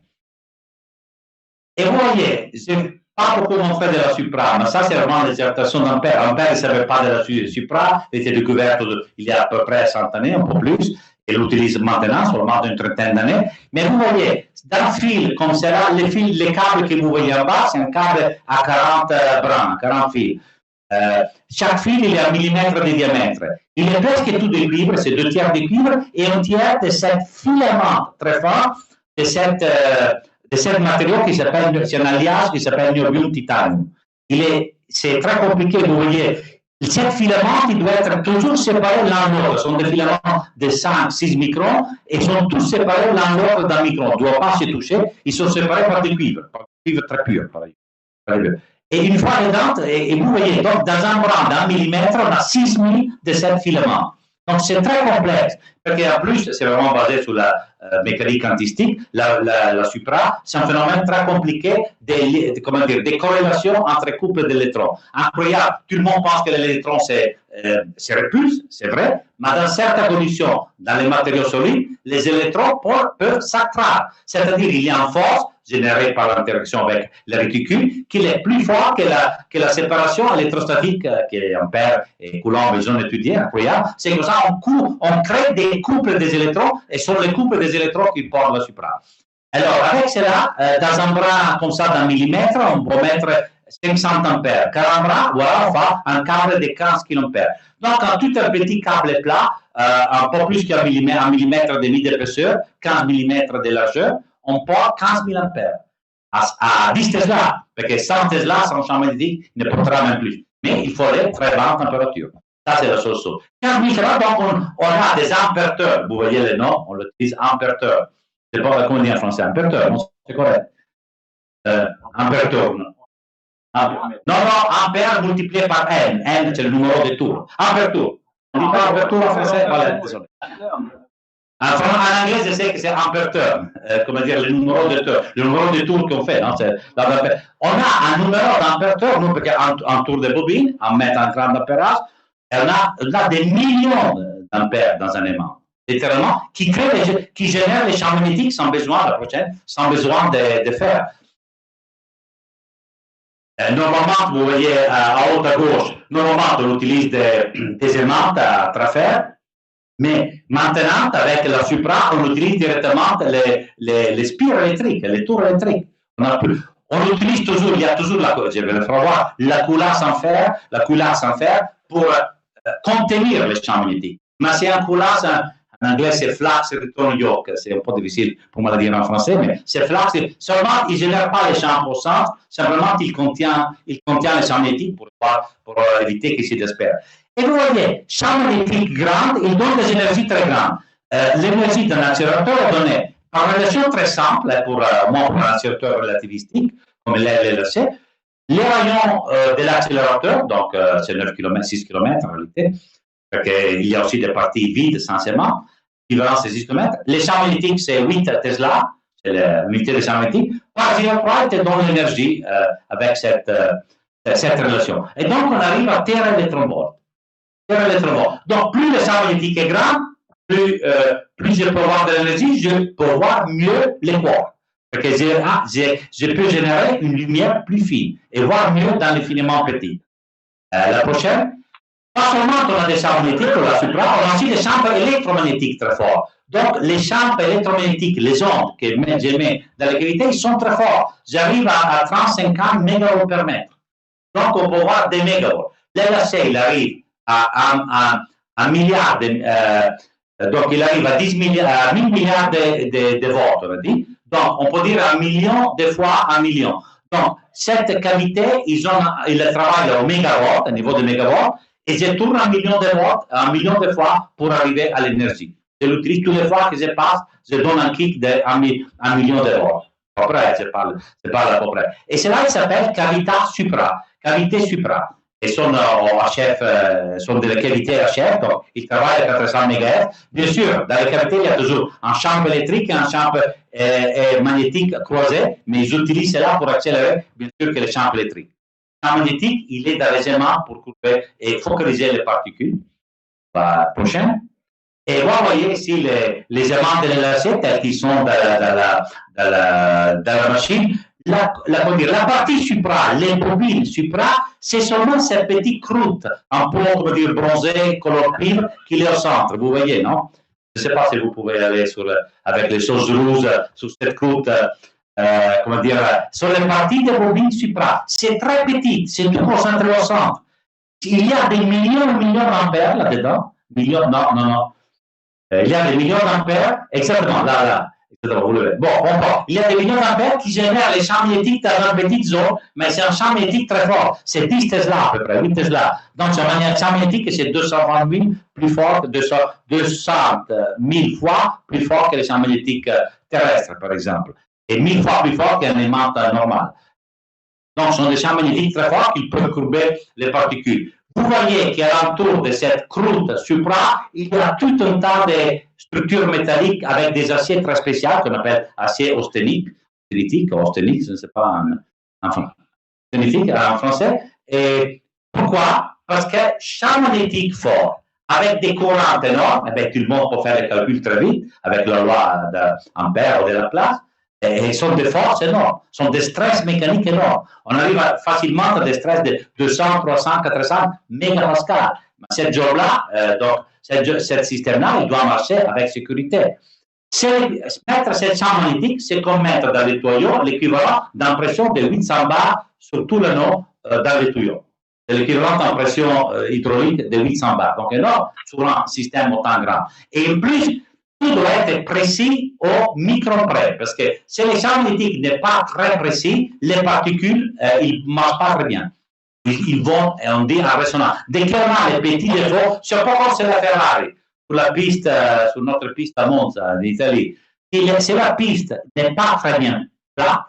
Et vous voyez, je n'ai pas beaucoup montré de la Supra, mais ça, c'est vraiment les adaptations d'Ampère. Ampère ne savait pas de la Supra, il était découvert il y a à peu près 100 années, un peu plus. Et l'utilise maintenant, seulement d'une trentaine d'années. Mais vous voyez, dans le fil, comme c'est là, les câbles que vous voyez en bas, c'est un câble à 40 brins, 40 fils. Chaque fil, il est à millimètre de diamètre. Il est presque tout de cuivre, c'est 2 tiers de cuivre, et un tiers de cette filament très fort, de cette matériau qui s'appelle, c'est un alliage qui s'appelle niobium titanium. C'est très compliqué, vous voyez. Ces filaments, ils doivent être toujours séparés l'un de l'autre. Ce sont des filaments de 5-6 microns et ils sont tous séparés l'un de l'autre d'un micron. Ils ne doivent pas se toucher. Ils sont séparés par des cuivres très purs, par exemple. Et une fois dedans, et vous voyez, donc dans un brin d'un millimètre, on a 6000 de ces filaments. Donc c'est très complexe, parce qu'en plus, c'est vraiment basé sur la mécanique quantistique, la Supra, c'est un phénomène très compliqué des corrélations entre couples d'électrons. Incroyable, tout le monde pense que l'électron se repulse, c'est vrai, mais dans certaines conditions, dans les matériaux solides, les électrons peuvent s'attraper. C'est-à-dire qu'il y a une force générée par l'interaction avec la réticule qui est plus forte que la séparation électrostatique que Ampère et Coulomb ils ont étudié, incroyable. C'est que ça, on crée des couples des électrons et ce sont les couples des électrons qui portent la Supra. Alors, avec cela, dans un bras comme ça d'un millimètre, on peut mettre 500 ampères. Car un bras, voilà, on va un câble de 15 kA. Donc, quand tout un petit câble plat, un peu plus qu'un millimètre et demi d'épaisseur, 15 mm de largeur, on porte 15 000 ampères à 10 Tesla, parce que 100 Tesla, sans champ magnétique, ne portera même plus. Mais il faudrait très basse température. Ça, c'est la seule chose. 15 000 donc on a des amperteurs. Vous voyez le nom, on l'utilise amperteur. Je ne sais pas comment dire en français, amperteur, c'est correct. Amperteur. Non, ampère multiplié par N. N, c'est le numéro de tours. Ampertour. On dit pas ampertour en français? Voilà, désolé. En anglais, je sais que c'est amperteur, comment dire, le numéro de tours qu'on fait. Hein, on a un numéro d'amperteur, nous, parce qu'un tour de bobine, on met un gramme d'ampérage, et on a des millions d'ampères dans un aimant, littéralement, qui génèrent les champs magnétiques sans besoin, la prochaine, sans besoin de fer. Normalement, vous voyez à haut à gauche, normalement, on utilise des aimants à trafer. Mais maintenant, avec la Supra, on utilise directement les spires électriques, les tours électriques. On utilise toujours, il y a toujours la coulasse en fer, pour contenir les champs magnétiques. Mais c'est un coulasse, en anglais c'est flax return yoke, c'est un peu difficile pour me le dire en français, mais c'est flax, seulement il ne génère pas les champs au centre, simplement il contient les champs magnétiques pour éviter qu'ils se dispersent. Et vous voyez, champ magnétique grand, il donne des énergies très grandes. L'énergie d'un accélérateur est donnée par une relation très simple, pour un accélérateur relativistique, comme l'LLC. Les rayons de l'accélérateur, donc c'est 9 km, 6 km en réalité, parce qu'il y a aussi des parties vides essentiellement, équivalent de 6 km. Les champs magnétiques, c'est 8 Tesla, c'est l'unité de champ magnétique. Par exemple, te donne l'énergie avec cette relation. Et donc, on arrive à terre électron-volt. Donc, plus le champ magnétique est grand, plus je peux avoir de l'énergie, je peux voir mieux les quarks. Parce que je peux générer une lumière plus fine et voir mieux dans l'infiniment petit. La prochaine. Pas seulement on a des champs magnétiques, on a aussi des champs électromagnétiques très forts. Donc, les champs électromagnétiques, les ondes que j'émets dans la cavité, ils sont très forts. J'arrive à 30-50 mégawatts par mètre. Donc, on peut voir des mégawatts. L'LHC, il arrive à 1 milliard donc il arrive à 10 milliards de volts, on a dit. Donc, on peut dire 1 million de fois 1 million. Donc, cette cavité, ils travaillent au mégawatt, au niveau de mégawatts, et je tourne 1 million de watts, 1 million de fois pour arriver à l'énergie. Je l'utilise toutes les fois que je passe, je donne un kick de 1 million de watts. À peu près, je parle à peu près. Et cela, il s'appelle cavité supra. et sont sont de la cavité HF, donc ils travaillent à 400 MHz. Bien sûr, dans la cavité, il y a toujours un champ électrique et un champ magnétique croisé, mais ils utilisent cela pour accélérer, bien sûr, que le champ électrique. Le champ magnétique, il est dans les aimants pour couper et focaliser les particules. Prochain. Et vous voyez ici les aimants de l'enlacer tels qu'ils sont dans la machine. La partie supra, les bobines supra, c'est seulement cette petite croûte, un peu, on va dire, bronzée, color cuivre, qui est au centre. Vous voyez, non? Je ne sais pas si vous pouvez aller avec les choses rouges sur cette croûte, comment dire, sur les parties des bobines supra. C'est très petit, c'est tout concentré au centre. Il y a des millions et millions d'ampères là-dedans. Millions, non. Il y a des millions d'ampères, exactement, là. Bon, il y a des millions d'ampères qui génèrent les champs magnétiques dans une petite zone, mais c'est un champ magnétique très fort. C'est 10 Tesla à peu près, 8 Tesla. Donc, c'est un champ magnétique c'est 220 000 plus fort, 200 000 fois plus fort que les champs magnétiques terrestres, par exemple. Et 1000 fois plus fort qu'un aimant normal. Donc, ce sont des champs magnétiques très forts qui peuvent courber les particules. Vous voyez qu'à l'entour de cette croûte supra, il y a tout un tas de structures métalliques avec des aciers très spéciaux qu'on appelle acier austenitique, je ne sais pas en français. Et pourquoi? Parce que champ magnétique fort, avec des courants énormes, tout le monde peut faire les calculs très vite avec la loi d'Ampère ou de Laplace. Et sont des forces énormes, sont des stress mécaniques énormes. On arrive facilement à des stress de 200, 300, 400 mégapascales. Cette job-là, donc, ce système-là, il doit marcher avec sécurité. Mettre ce champ magnétique, c'est comme mettre dans les tuyaux l'équivalent d'une pression de 800 bars sur tout le nord dans les tuyaux. C'est l'équivalent d'une pression hydraulique de 800 bars. Donc, énorme sur un système autant grand. Et en plus, tout doit être précis au micron près, parce que si le champ magnétique n'est pas très précis, les particules, ils ne marchent pas très bien. Ils vont, on dit, en résonance. Dès qu'on a les petits défauts, c'est pas comme c'est la Ferrari, sur notre piste à Monza, en Italie. Si la piste n'est pas très bien là,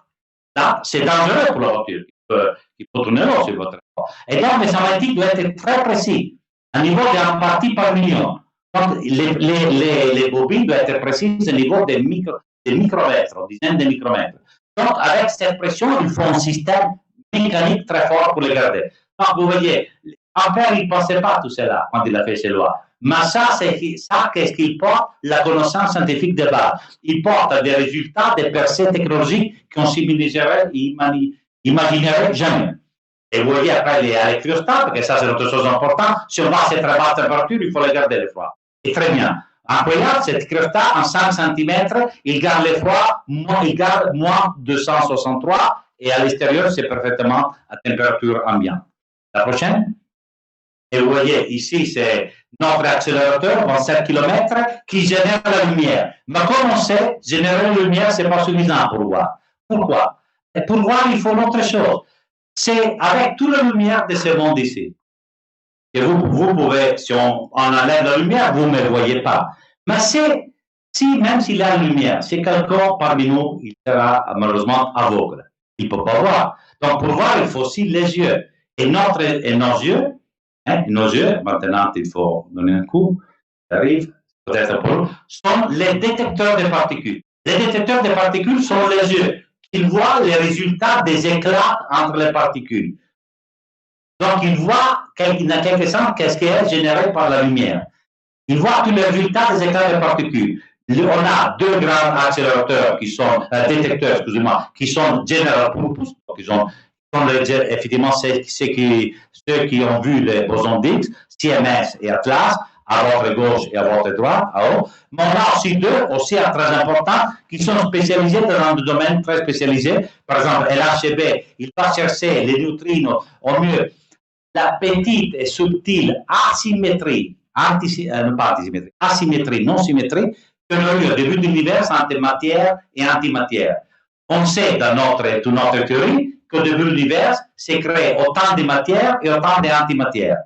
c'est dangereux pour la voiture, qui peut tourner l'eau sur votre corps. Et donc, le champ magnétique doit être très précis, à niveau d'une partie par million. Donc, les bobines doivent être précises au niveau des micromètres, dizaines de micromètres. Donc, avec cette pression, il faut un système mécanique très fort pour les garder. Donc, vous voyez, Ampère, il ne pensait pas tout cela quand il a fait ses lois. Mais ça, qu'est-ce qu'il porte? La connaissance scientifique de base. Il porte des résultats, des percées technologiques qu'on imaginerait jamais. Et vous voyez, après, les électrostats, parce que ça, c'est autre chose importante. Si on va à cette très basse température, il faut les garder le froid. Et très bien. Incroyable, cet électrostat, en 5 cm, il garde le froid, il garde moins 263, et à l'extérieur, c'est parfaitement à température ambiante. La prochaine. Et vous voyez, ici, c'est notre accélérateur, 27 km, qui génère la lumière. Mais comme on sait, générer la lumière, ce n'est pas suffisant pour voir. Pourquoi? Et pour voir, il faut une autre chose. C'est avec toute la lumière de ce monde ici. Et vous pouvez, si on enlève la lumière, vous ne me voyez pas. Mais même s'il y a la lumière, c'est quelqu'un parmi nous, il sera malheureusement aveugle. Il ne peut pas voir. Donc, pour voir, il faut aussi les yeux. Et nos yeux, maintenant, il faut donner un coup, ça arrive, peut-être pour eux, sont les détecteurs de particules. Les détecteurs de particules sont les yeux. Ils voient les résultats des éclats entre les particules. Donc, ils voient, en quelque sorte, qu'est-ce qui est généré par la lumière. Ils voient tous les résultats des éclats de particules. On a deux grands accélérateurs qui sont, détecteurs, excusez-moi, qui sont General Purpose, qui sont effectivement ceux qui ont vu les bosons d'Higgs, CMS et Atlas, à votre gauche et à votre droite, à haut. Mais on a aussi deux, aussi très importants, qui sont spécialisés dans des domaines très spécialisés. Par exemple, l'HCB, il va chercher les neutrinos au mieux la petite et subtile asymétrie, non-symétrie, qu'on a eu au début de l'univers entre matière et antimatière. On sait dans toute notre théorie qu'au début de l'univers s'est créé autant de matière et autant d'antimatière.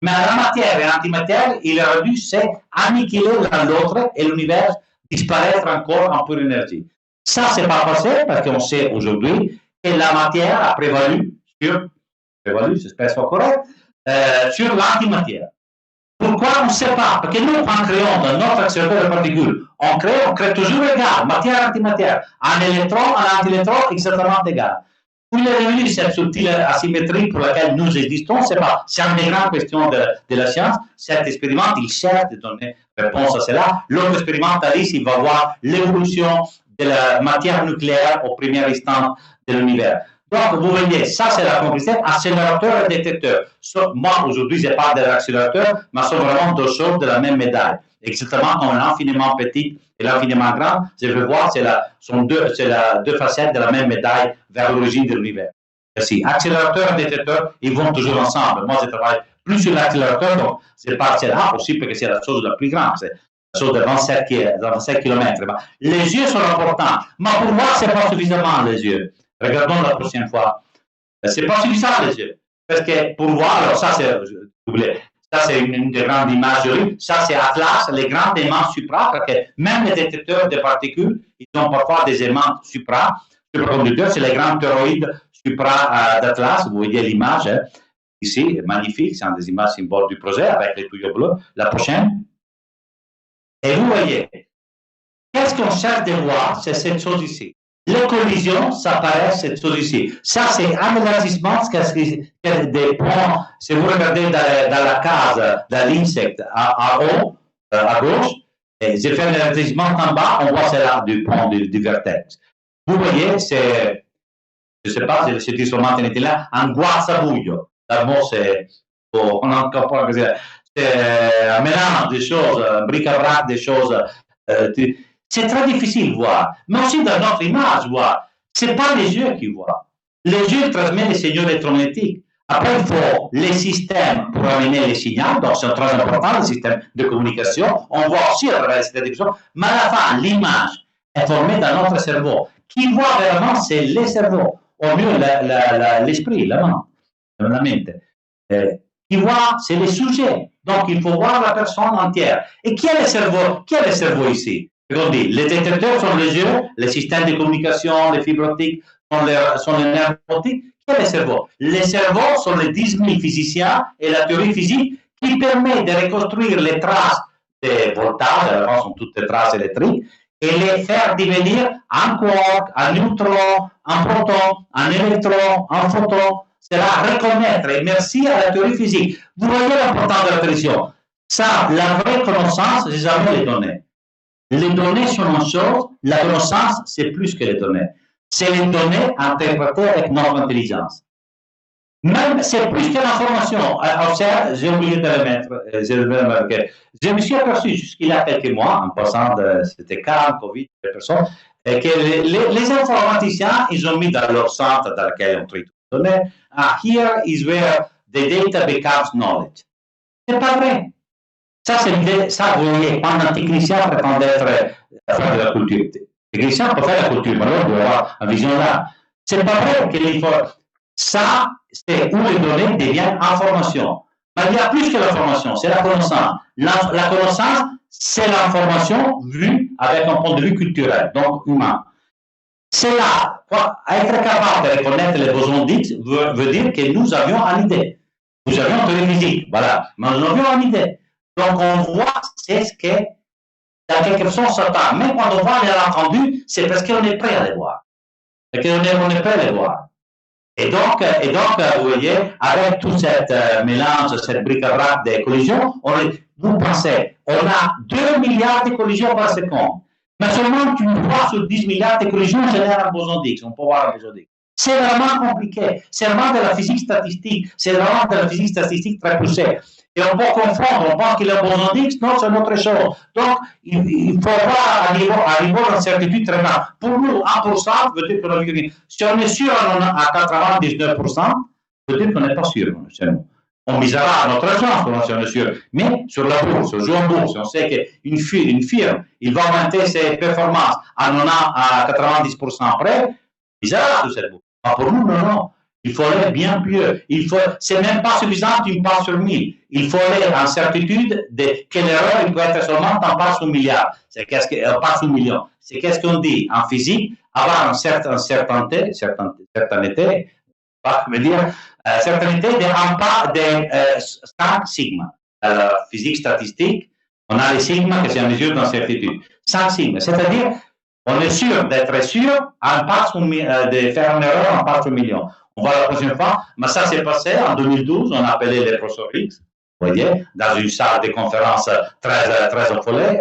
Mais la matière et l'antimatière, il aurait dû s'anniquiler l'un l'autre et l'univers disparaître encore en pure énergie. Ça, c'est pas passé parce qu'on sait aujourd'hui que la matière a prévalu, j'espère que c'est correct, sur l'antimatière. Pourquoi on ne sait pas? Parce que nous, en créant dans notre accélérateur de particules, on crée toujours égal, matière-antimatière, un électron, un anti-électron exactement égal. Où il est revenu cette subtile asymétrie pour laquelle nous existons, c'est une des grandes questions de la science. Cet expériment, il cherche de donner réponse à cela. L'autre expérimentaliste, il va voir l'évolution de la matière nucléaire au premier instant de l'univers. Donc, vous voyez, ça c'est la complexité, accélérateur et détecteur. Moi, aujourd'hui, je parle de l'accélérateur, mais ce sont vraiment deux choses de la même médaille. Exactement comme l'infiniment petit et l'infiniment grand, je veux voir, sont deux facettes de la même médaille vers l'origine de l'univers. Merci. Accélérateur et détecteur, ils vont toujours ensemble. Moi, je travaille plus sur l'accélérateur, donc je parle de là aussi parce que c'est la chose la plus grande. C'est la chose de 27 km. Les yeux sont importants, mais pour moi, ce n'est pas suffisamment les yeux. Regardons la prochaine fois. C'est pas suffisant les yeux. Parce que pour voir, alors ça c'est une des grandes imageries, ça c'est Atlas, les grands aimants supra, parce que même les détecteurs de particules, ils ont parfois des aimants supraconducteurs, c'est les grands toroïdes supra d'Atlas, vous voyez l'image ici, magnifique, c'est une des images symboles du projet avec les tuyaux bleus. La prochaine. Et vous voyez, qu'est-ce qu'on cherche de voir, c'est cette chose ici. Les collisions, ça paraît cette chose ici. Ça, c'est un élargissement des ponts. Si vous regardez dans la case de l'insecte à haut, à gauche, et j'ai fait l'élargissement en bas, on voit cela du pont du vertex. Vous voyez, c'est, je ne sais pas si c'est seulement là, un guazzabuglio. D'abord, on n'a encore pas c'est un mélange des choses, un bric-à-brac des choses. C'est très difficile de voir, mais aussi dans notre image, voir. Ce n'est pas les yeux qui voient. Les yeux transmettent des signaux électromagnétiques. Après, il faut les systèmes pour amener les signaux, donc c'est très important, les systèmes de communication. On voit aussi à travers les systèmes de communication, mais à la fin, l'image est formée dans notre cerveau. Qui voit vraiment, c'est le cerveau, au mieux l'esprit, la mente. Qui voit, c'est les sujets. Donc, il faut voir la personne entière. Et qui est le cerveau? Qui est le cerveau ici? On dit, les détecteurs sont les yeux, les systèmes de communication, les fibres optiques sont les nerfs optiques. Quel est le cerveau? Les cerveaux sont les 10 000 physiciens et la théorie physique qui permet de reconstruire les traces des voltages, à la sont toutes les traces électriques, et les faire devenir un quark, un neutron, un proton, un électron, un photon. C'est la reconnaître. Et merci à la théorie physique. Vous voyez l'importance de la précision. Ça, la vraie connaissance, c'est jamais les données. Les données sont une chose, la connaissance, c'est plus que les données. C'est les données interprétées avec notre intelligence. Même, c'est plus que l'information. Observe, j'ai oublié de le mettre, je me suis aperçu jusqu'il y a quelques mois, en passant de c'était calme, Covid, personnes, que les informaticiens, ils ont mis dans leur centre dans lequel on traite les données, here is where the data becomes knowledge. C'est pas vrai. Ça, vous voyez, quand un technicien prétend faire de la culture. Le technicien peut faire la culture, mais alors il doit avoir une vision là. C'est pas vrai que ça, c'est où les données deviennent information. Mais il y a plus que l'information, c'est la connaissance. La connaissance, c'est l'information vue avec un point de vue culturel, donc humain. C'est là, être capable de reconnaître les bosons d'X veut dire que nous avions une idée. Nous avions une théorie physique, voilà, mais nous avions une idée. Donc, on voit, c'est ce que, dans quelque façon, ça part. Même quand on voit les entendus, c'est parce qu'on est prêt à les voir. Parce qu'on est prêt à les voir. Et donc, vous voyez, avec tout ce mélange, cette bric-à-brac des collisions, vous pensez, on a 2 milliards de collisions par seconde. Mais seulement une fois sur 10 milliards de collisions génère un boson d'X. On peut voir un boson d'X. C'est vraiment compliqué. C'est vraiment de la physique statistique. C'est vraiment de la physique statistique très poussée. Et on peut confondre, on pense qu'il est un boson d'X, non, c'est une autre chose. Donc, il faut avoir un niveau d'incertitude très grand. Pour nous, 1% veut dire qu'on a vu. Si on est sûr à 99%, veut dire qu'on n'est pas sûr. On misera notre chance si on est sûr. Mais sur la bourse, on joue en bourse, on sait qu'une firme, il va augmenter ses performances à 90% près, il misera sur cette bourse. Mais pour nous, non. Il faut aller bien mieux. C'est même pas suffisant une part sur 1000. Il faut aller en certitude que l'erreur peut être seulement en part sur milliard. C'est part sur million. C'est qu'est-ce qu'on dit en physique, avoir une certaineté, pas me dire, certaineté de 5 sigma. Dans la physique statistique, on a les sigma qui c'est une mesure d'incertitude. 5 sigma, c'est-à-dire, on est sûr d'être sûr de faire une erreur en part sur million. On voit la prochaine fois, mais ça s'est passé en 2012, on a appelé les professeurs X, vous voyez, dans une salle de conférence très affolée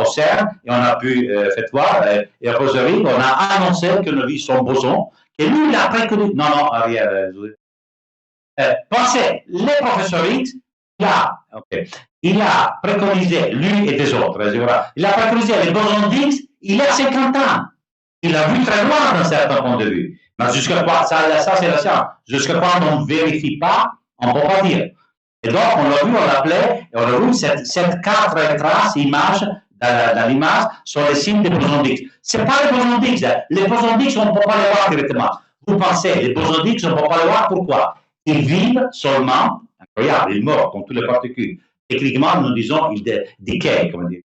au CERN, et on a pu faire voir, et au professeur X, on a annoncé que nous vit son boson, et lui, il a préconisé, non, arrière, pensez, les professeurs X, il a préconisé, lui et des autres, il a préconisé les bosons d'X il y a 50 ans. Il a vu très loin d'un certain point de vue. Mais jusqu'à quoi, ça c'est la science, jusqu'à quoi on ne vérifie pas, on ne peut pas dire. Et donc, on l'a vu, on l'appelait, et on a vu cette 4 traces, images, dans l'image, sont les signes des bosons d'X. Ce n'est pas les bosons d'X. Les bosons d'X, on ne peut pas les voir directement. Vous pensez, les bosons d'X, on ne peut pas les voir, pourquoi? Ils vivent seulement, regarde, ils meurent comme toutes les particules. Techniquement, nous disons, ils décaient, comme on dit,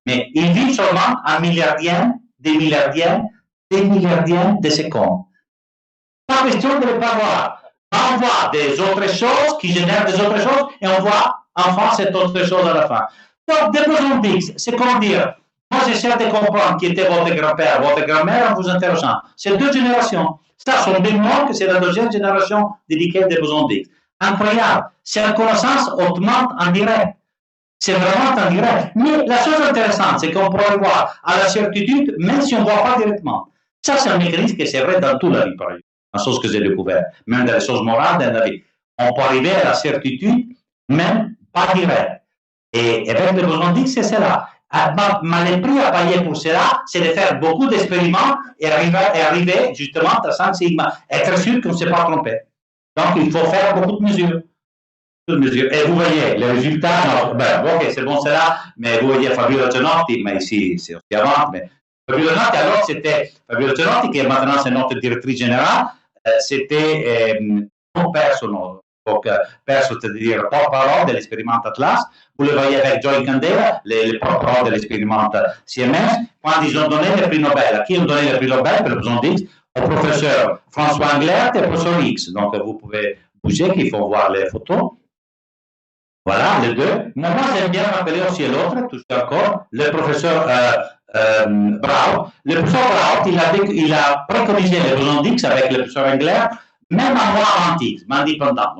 mais ils vivent seulement un milliardième, des milliardièmes de secondes. Pas question de ne pas voir. On voit des autres choses qui génèrent des autres choses et on voit enfin cette autre chose à la fin. Donc, des bosons d'X, c'est comment dire, moi j'essaie de comprendre qui était votre grand-père, votre grand-mère en vous interrogeant. C'est 2 générations. Ça, son démon que c'est la 2e génération dédiée des bosons d'X. Incroyable. C'est une connaissance hautement en direct. C'est vraiment en direct. Mais la chose intéressante, c'est qu'on pourrait voir à la certitude, même si on ne voit pas directement. Ça, c'est un mécanisme qui c'est vrai dans toute la vie, par exemple. Une chose que j'ai découvert, même dans les choses morales dans la vie. On peut arriver à la certitude, même pas direct. Et avec les besoins d'X, c'est cela. Mais le prix à payer pour cela, c'est de faire beaucoup d'expériments et arriver justement à 5 sigma. Être sûr qu'on ne s'est pas trompé. Donc, il faut faire beaucoup de mesures. Et vous voyez, les résultats, ok, c'est bon, c'est là, mais vous voyez Fabio Gianotti, mais ici, c'est aussi avant, mais Fabio Gianotti, alors c'était Fabio Gianotti, qui maintenant c'est notre directrice générale, c'était non personnel, c'est-à-dire porte-parole de l'expérimente Atlas. Vous le voyez avec Joy Candela, les porte-parole de l'expérimente CMS, quand ils ont donné le prix Nobel. À qui ont donné le prix Nobel pour le besoin d'X? Au professeur François Englert et au professeur X. Donc, vous pouvez bouger, qu'il faut voir les photos. Voilà, les 2. Moi, j'aime bien rappeler aussi l'autre, tout encore, le professeur Braut. Le professeur Braut, il a préconisé les bosons d'X avec le professeur Englert, même en mois antique, mais indépendant.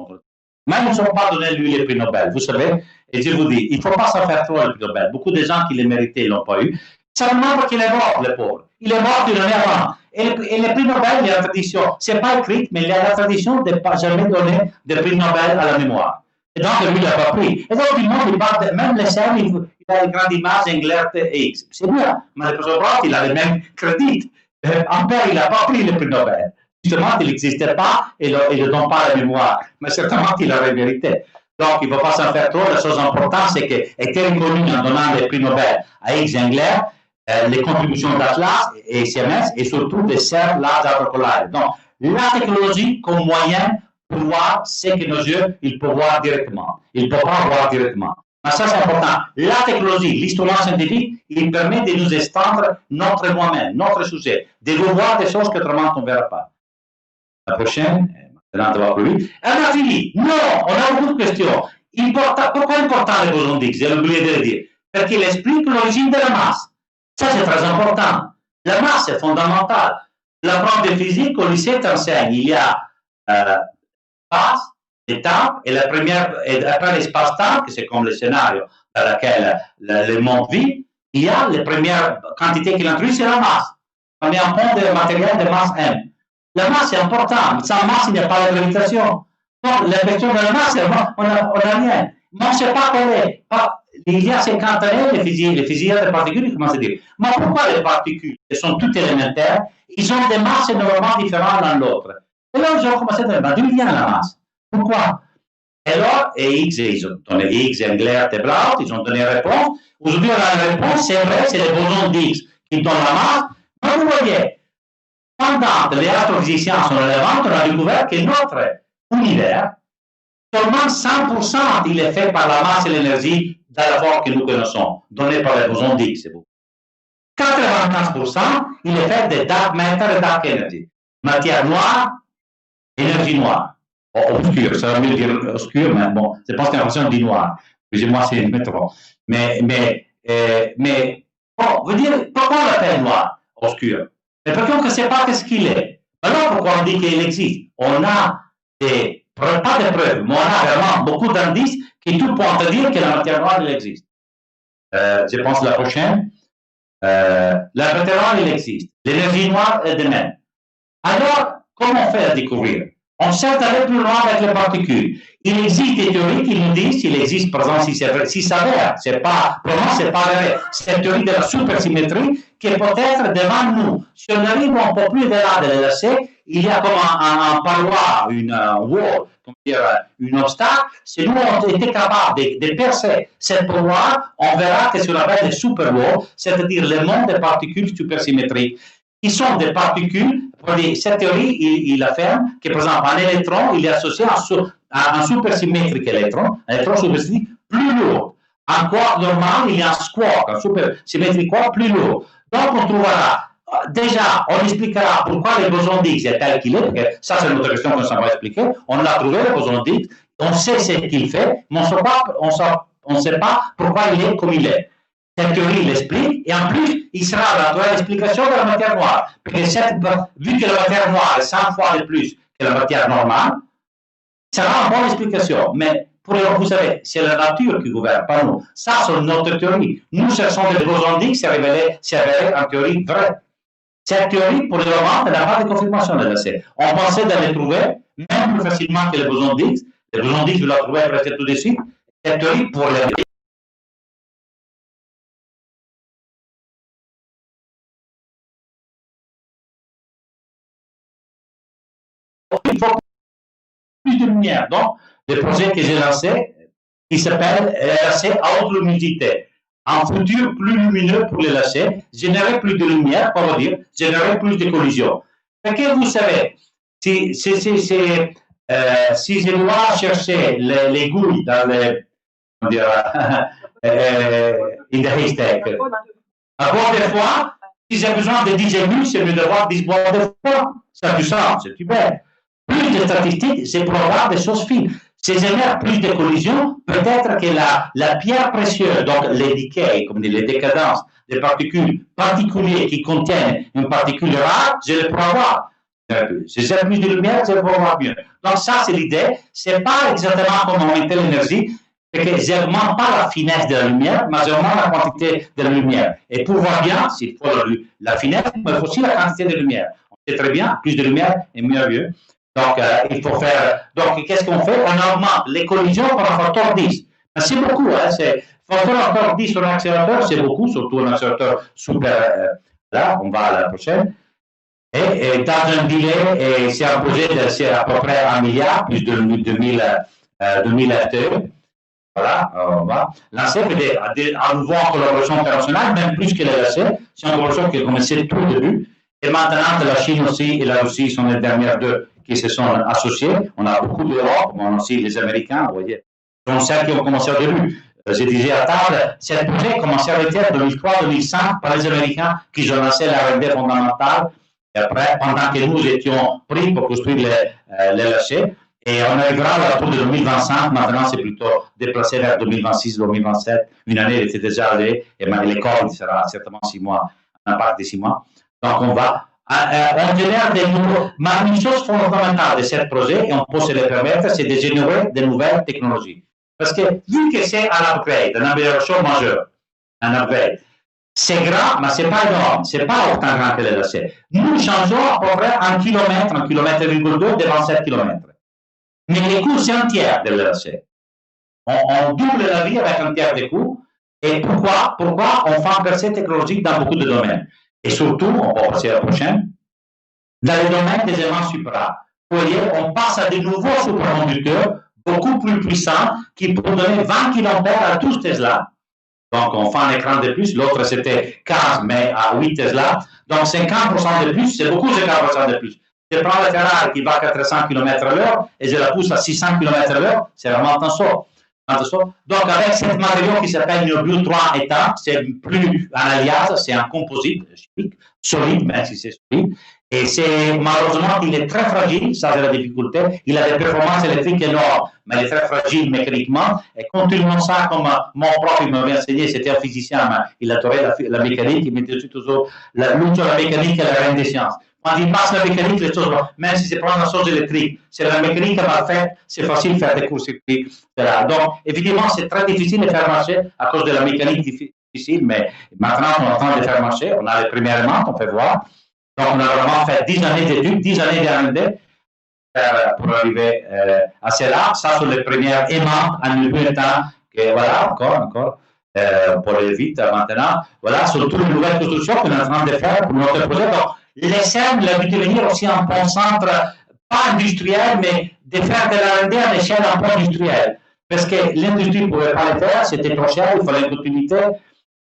Mais ils ne sont pas donné lui le prix Nobel, vous savez. Et je vous dis, il ne faut pas s'en faire trop le prix Nobel. Beaucoup de gens qui le méritaient ne l'ont pas eu. Seulement parce qu'il est mort, le pauvre. Il est mort, il en est avant. Et le prix Nobel, il y a la tradition, ce n'est pas écrit, mais il y a la tradition de ne pas jamais donner de prix Nobel à la mémoire. Et donc, lui, il n'a pas pris. Et donc, il montre, même les scènes, il a une grande image Englert X. C'est bien, mais le professeur Braut, il a le même crédit. Ampère, il n'a pas pris le prix Nobel. Justement, il n'existait pas et il ne donne pas la mémoire. Mais certainement qu'il a la vérité. Donc, il ne faut pas s'en faire trop. La chose importante, c'est qu'il était reconnu en donnant le prix Nobel à X Englert, les contributions d'Atlas et CMS, et surtout de CERN Large Hadron Collider. Donc, la technologie comme moyen pour voir ce que nos yeux, ils peuvent voir directement. Ils ne peuvent pas voir directement. Mais ça, c'est important. La technologie, l'histoire scientifique, il permet de nous étendre notre moi-même, notre sujet, de revoir des choses qu'autrement on ne verra pas. La prochaine, maintenant, on va plus vite. On a fini. Non, on a beaucoup de questions. Pourquoi important les bosons d'X? J'ai oublié de le dire. Parce qu'il explique l'origine de la masse. Ça, c'est très important. La masse est fondamentale. La prof de physique au lycée t'enseigne. Il y a l'espace, le temps, et la première, et après l'espace-temps, que c'est comme le scénario dans lequel le monde vit, il y a la première quantité qu'il introduit, c'est la masse. On est en point de matériel de masse M. La masse est importante. Sans masse, il n'y a pas de gravitation. Donc, la question de la masse, on n'a rien. Mais on ne sait pas quelle est. Il y a 50 années, les physiciens de particules, ils commencent à dire, mais pourquoi les particules, qui sont toutes élémentaires, ils ont des masses énormément différentes l'un de l'autre? Et là, ils ont commencé à dire, d'où vient la masse? Pourquoi? Et alors, ils ont donné X, Englert et Braut, ils ont donné une réponse. Aujourd'hui, on a une réponse, c'est vrai, c'est les bosons d'X qui donnent la masse. Mais vous voyez, pendant que les astrophysiciens sont relevants, on a découvert que notre univers, seulement 100% il est fait par la masse et l'énergie dans la forme que nous connaissons, donnée par les bosons d'X. 95%, il est fait de dark matter et dark energy. Matière noire, énergie noire. Obscure, ça veut dire obscur, mais bon, je pense que l'impression dit noir. Excusez-moi, c'est métro. Mais bon, vous dire, pourquoi on l'appelle noir, obscur? Mais parce qu'on ne sait pas ce qu'il est. Alors, pourquoi on dit qu'il existe? On a pas de preuves, mais on a vraiment beaucoup d'indices qui tout pointent à dire que la matière noire, elle existe. Je pense la prochaine. La matière noire, elle existe. L'énergie noire est de même. Alors, comment on fait à découvrir? On sait d'aller plus loin avec les particules. Il existe des théories qui nous disent qu'il existe, par exemple, si ça s'avère, c'est pas, pour moi, c'est pas vrai. C'est une théorie de la supersymétrie qui est peut-être devant nous. Si on arrive un peu plus delà de l'LHC, il y a comme un paroi, une wall, une obstacle. Si nous, on était capable de percer cette paroi, on verra que ce qu'on appelle les super walls, c'est-à-dire le monde des particules supersymétriques, qui sont des particules. Cette théorie, il affirme que, par exemple, un électron, il est associé à un supersymétrique électron, un électron supersymétrique plus lourd. En quark normal, il y a un squark, un supersymétrique quark plus lourd. Donc, on trouvera, déjà, on expliquera pourquoi le boson d'Higgs est tel qu'il est, parce que ça, c'est une autre question qu'on s'en va expliquer. On l'a trouvé, le boson d'Higgs, on sait ce qu'il fait, mais on ne sait pas pourquoi il est comme il est. Cette théorie l'explique, et en plus, il sera l'explication de la matière noire. Parce que vu que la matière noire est 100 fois de plus que la matière normale, ça sera une bonne explication. Mais vous savez, c'est la nature qui gouverne, pas nous. Ça, c'est notre théorie. Nous cherchons des bosons d'Higgs, c'est révélé en théorie vraie. Cette théorie, pour le moment, n'a pas de confirmation de l'essai. On pensait de les trouver, même plus facilement que les bosons d'Higgs. Les bosons d'Higgs, vous la trouvez presque tout de suite. Cette théorie, pour les il faut plus de lumière. Donc, le projet que j'ai lancé, qui s'appelle LHC à haute luminosité. Un futur plus lumineux pour les LHC, générer plus de lumière, pour dire, générer plus de collisions. Parce que vous savez, si je dois chercher l'aiguille dans les, on dira, in the haystack, à boire des fois, si j'ai besoin de 10 aiguilles, c'est mieux d'avoir 10 boîtes de fois. Ça du sens, c'est super. Plus de statistiques, c'est pour avoir des choses fines. Si génère plus de collisions, peut-être que la pierre précieuse, donc les décays, comme les décadences des particules particulières qui contiennent une particule rare, je les pourrais avoir. Si j'ai plus de lumière, je les pourrais avoir mieux. Donc ça, c'est l'idée. C'est pas exactement comment augmenter l'énergie, parce que j'augmente pas la finesse de la lumière, mais j'augmente la quantité de la lumière. Et pour voir bien, s'il faut la finesse, mais il faut aussi la quantité de lumière. On sait très bien, plus de lumière est mieux. Donc, il faut faire. Donc, qu'est-ce qu'on fait? On augmente les collisions par un facteur 10. C'est beaucoup, hein? Facteur 10 sur un accélérateur, c'est beaucoup, surtout un accélérateur super. Là, on va à la prochaine. Et dans un délai, c'est un projet c'est à peu près 1 milliard, plus de 2000 FTE. Voilà, on va lancer à nouveau en collaboration internationale, même plus que la LHC. C'est une collaboration qui a commencé tout au début. Et maintenant, la Chine aussi et la Russie sont les dernières deux qui se sont associés. On a beaucoup d'Europe, mais on a aussi les Américains, vous voyez. Donc, celles qui ont commencé au début. Je disais à table, ce projet a commencé à arrêter en 2003-2005 par les Américains qui ont lancé la R&D fondamentale. Et après, pendant que nous étions pris pour construire l'LHC, et on arrivera à la tour de 2025. Maintenant, c'est plutôt déplacé vers 2026-2027. Une année, elle était déjà allée, et l'école sera certainement 6 mois, un part de 6 mois. Donc, on va. On génère des nouveaux. Mais une chose fondamentale de ce projet, et on peut se le permettre, c'est de générer de nouvelles technologies. Parce que vu que c'est un upgrade, une amélioration majeure, un upgrade, c'est grand, mais ce n'est pas énorme, ce n'est pas autant grand que l'LHC. Nous changeons à peu près 1 kilomètre et 2 devant 7 km. Mais les coûts, c'est un tiers de l'LHC. On double la vie avec un tiers des coûts. Et pourquoi on fait un percée technologique dans beaucoup de domaines? Et surtout, on va passer à la prochaine, dans les domaines des éléments supra. Vous voyez, on passe à de nouveaux supraconducteurs beaucoup plus puissants qui peuvent donner 20 km à 12 Tesla. Donc, on fait un écran de plus. L'autre, c'était 15, mais à 8 Tesla. Donc, 50% de plus, c'est beaucoup 50% de plus. Je prends la Ferrari qui va à 400 km/h et je la pousse à 600 km/h, c'est vraiment un saut. Donc, avec ce matériau qui s'appelle Niobium 3 étape, c'est plus un alias, c'est un composite chimique, solide, même si c'est solide. Et c'est malheureusement qu'il est très fragile, ça c'est la difficulté. Il a des performances électriques énormes, mais il est très fragile mécaniquement. Et continuons ça comme mon prof il m'avait enseigné, c'était un physicien, mais il adorait la mécanique, il mettait toujours l'autre la mécanique et la reine des sciences. Quand il passe la mécanique, les choses, même si c'est pour une chose électrique, c'est la mécanique mal faite, c'est facile de faire des courts-circuits. Donc, évidemment, c'est très difficile de faire marcher à cause de la mécanique difficile, mais maintenant on est en train de faire marcher, on a les premières aimants, on peut voir. Donc, on a vraiment fait 10 années d'études, 10 années d'R&D pour arriver à cela. Ça, sont les premières aimantes en 2020. Et voilà, encore, pour aller vite maintenant. Voilà, sur toutes les nouvelles constructions qu'on est en train de faire pour notre projet. Donc, l'ESM, il a pu devenir aussi un bon centre, pas industriel, mais de faire de l'R&D à l'échelle un peu industrielle. Parce que l'industrie ne pouvait pas le faire, c'était trop cher, il fallait une continuité.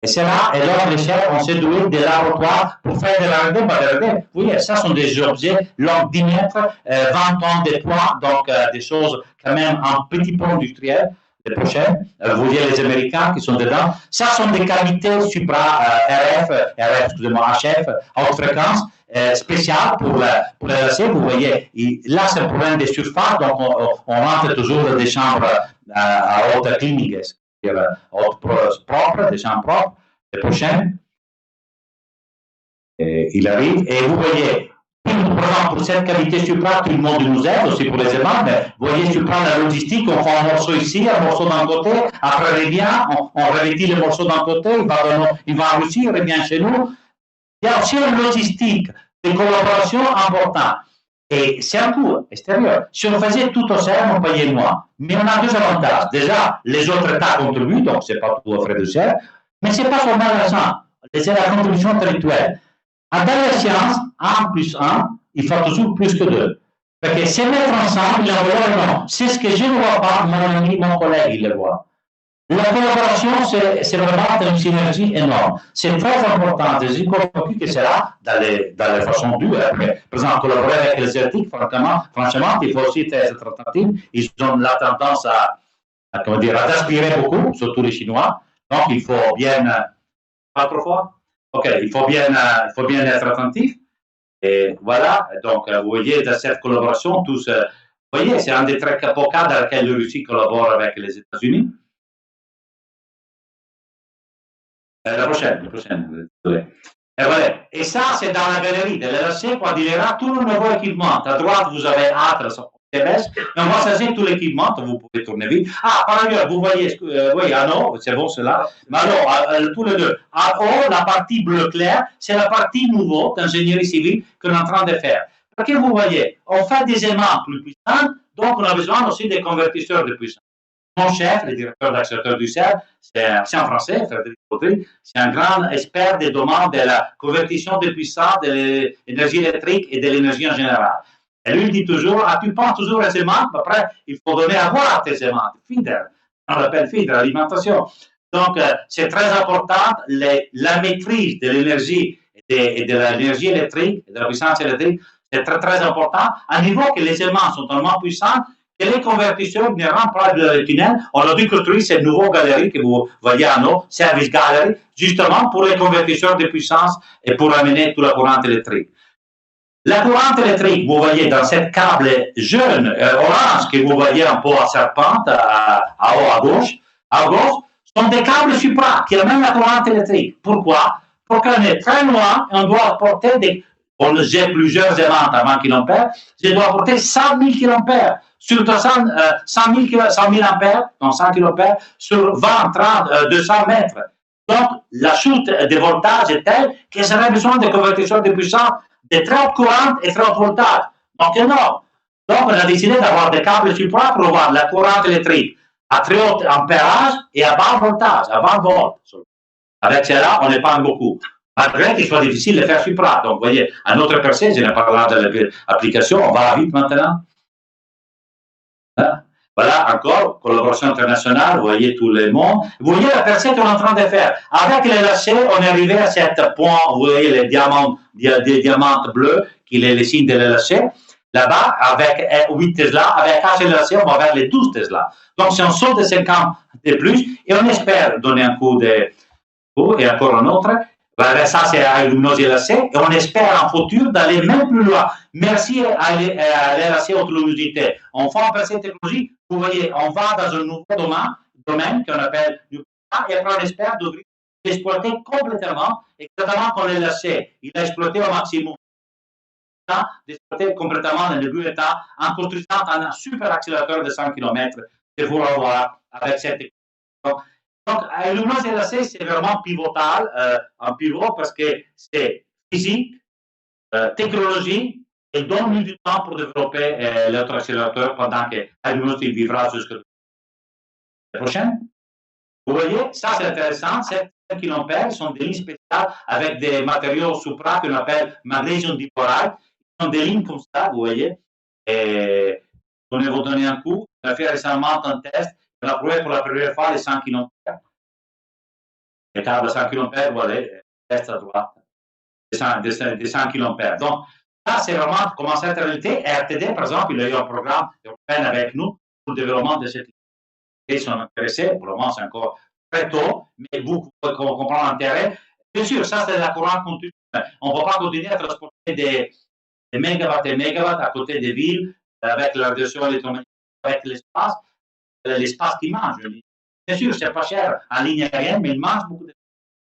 Et c'est là, et là, l'échelle, on s'est doué des laboratoires pour faire de l'R&D, pas de l'R&D. Oui, ça sont des objets longs 10 mètres, 20 tonnes de poids, donc des choses quand même un petit peu industrielles, les prochaines. Vous voyez les Américains qui sont dedans. Ça sont des cavités supra HF, haute fréquence, spéciales pour les lacets. Vous voyez, là, c'est un problème de surface, donc on rentre toujours dans des chambres à haute clinique. Propre, des chambres propres, les prochaines. Il arrive, et vous voyez, par exemple, pour cette qualité supra, tout le monde nous aide, aussi pour les aimants, mais vous voyez, tu prends la logistique, on fait un morceau ici, un morceau d'un côté, après il revient, on revêtit le morceau d'un côté, il va en Russie, il revient chez nous. Il y a aussi une logistique, des collaborations importantes. Et c'est un coût extérieur. Si on faisait tout au CERN, on payait moins. Mais on a deux avantages. Déjà, les autres États contribuent, donc ce n'est pas tout aux frais de CERN, mais ce n'est pas seulement l'argent, c'est la contribution intellectuelle. Dans la science, 1 plus 1, il faut toujours plus que 2. Parce que se mettre ensemble, il en non. C'est ce que je ne vois pas, mon ami, mon collègue, il le voit. La collaboration, c'est vraiment une synergie énorme. C'est très important. Je suis convaincu que c'est là, dans les façons dues. Mais, par exemple, collaborer avec les Asiatiques, franchement, il faut aussi être attentif. Ils ont la tendance à aspirer beaucoup, surtout les Chinois. Donc, il faut bien. Pas trop fort? OK, il faut bien être attentif. Et voilà. Donc, vous voyez, dans cette collaboration, tous. Vous voyez, c'est un des très beaux cas dans lequel la Russie collabore avec les États-Unis. La prochaine. Et voilà. Et ça, c'est dans la galerie de l'LHC, quand il y aura tout le nouveau équipement. À droite, vous avez Atlas, TBS, et on va choisir tout l'équipement, vous pouvez tourner vite. Ah, par ailleurs, vous voyez, oui, ah non, c'est bon, c'est là. Mais alors, tous les deux. En haut, la partie bleu clair, c'est la partie nouveau d'ingénierie civile qu'on est en train de faire. Parce que vous voyez, on fait des aimants plus puissants, donc on a besoin aussi des convertisseurs de puissance. Mon chef, le directeur d'accélérateur du CERN, c'est un Français, Frédéric Baudry, c'est un grand expert des domaines de la conversion de puissance, de l'énergie électrique et de l'énergie en général. Et lui, il dit toujours, tu penses toujours à ces aimants, après, il faut donner à voir tes aimants, feeder, on l'appelle feeder, alimentation. Donc, c'est très important, la maîtrise de l'énergie et de l'énergie électrique, de la puissance électrique, c'est très, très important, à niveau que les aimants sont tellement puissants que les convertisseurs ne rentrent pas dans le tunnel. On a dû construire cette nouvelle galerie que vous voyez en haut, Service Gallery, justement pour les convertisseurs de puissance et pour amener toute la courante électrique. La courante électrique, vous voyez dans cette câble jaune, orange, que vous voyez un peu à serpente, à haut à gauche, sont des câbles supra qui amènent la courante électrique. Pourquoi? Parce qu'on est très loin et on doit apporter j'ai plusieurs aimants à 20 kA, je dois apporter 100 000 kA. Sur 100 000 ampères, donc 100 kA, sur 20, 30, 200 mètres. Donc, la chute des voltages est telle que j'aurais besoin de convertisseurs de puissance de très haute courante et très haute voltage. Donc, énorme. Donc, on a décidé d'avoir des câbles supra pour avoir la courante électrique à très haut ampérage et à bas voltage, à 20 volts. Avec cela, on épargne beaucoup. Malgré qu'il soit difficile de faire supra. Donc, vous voyez, à notre percée, je n'ai pas parlé de l'application, on va vite maintenant. Voilà, encore, collaboration internationale, vous voyez tout le monde. Vous voyez la percée qu'on est en train de faire. Avec les lacets, on est arrivé à ce point, vous voyez les diamants bleus, qui est le signe de lacets. Là-bas, avec 8 Tesla, avec un seul lacet, on va vers les 12 Tesla. Donc, c'est un saut de 50 de plus, et on espère donner un coup de... et encore un autre. Voilà, ça, c'est à Luminosi LHC, et on espère en futur d'aller même plus loin. Merci à l'LHC Haute Luminosité. On fait passer cette technologie, vous voyez, on va dans un nouveau domaine qu'on appelle du et après on espère d'exploiter complètement, exactement comme l'LHC. Il a exploité au maximum. D'exploiter complètement dans le but étant en construisant un super accélérateur de 100 km que vous avoir avec cette technologie. Donc, Luminosi LHC, c'est vraiment pivotal, un pivot parce que c'est physique, technologie, et donne du temps pour développer l'autre accélérateur pendant que Luminosi vivra jusqu'à la prochaine. Vous voyez, ça c'est intéressant, 7 kA sont des lignes spéciales avec des matériaux supra qu'on appelle magnésium dichloride. Ce sont des lignes comme ça, vous voyez. Et on va vous donner un coup. On a fait récemment un test. On a prouvé pour la première fois les 100 kA. Les câbles de 100 kA, voilà, test à droite, des 100 kA. Donc, ça, c'est vraiment comment cette réalité. RTD, par exemple, il a eu un programme européen avec nous pour le développement de cette ligne. Ils sont intéressés, pour le moment, c'est encore très tôt, mais beaucoup comprennent l'intérêt. Bien sûr, ça, c'est la courante continue. On ne peut pas continuer à transporter des mégawatts et mégawatts à côté des villes avec la radiation électromagnétique, avec l'espace qui mange. Bien sûr, c'est pas cher en ligne aérienne, mais il mange beaucoup de.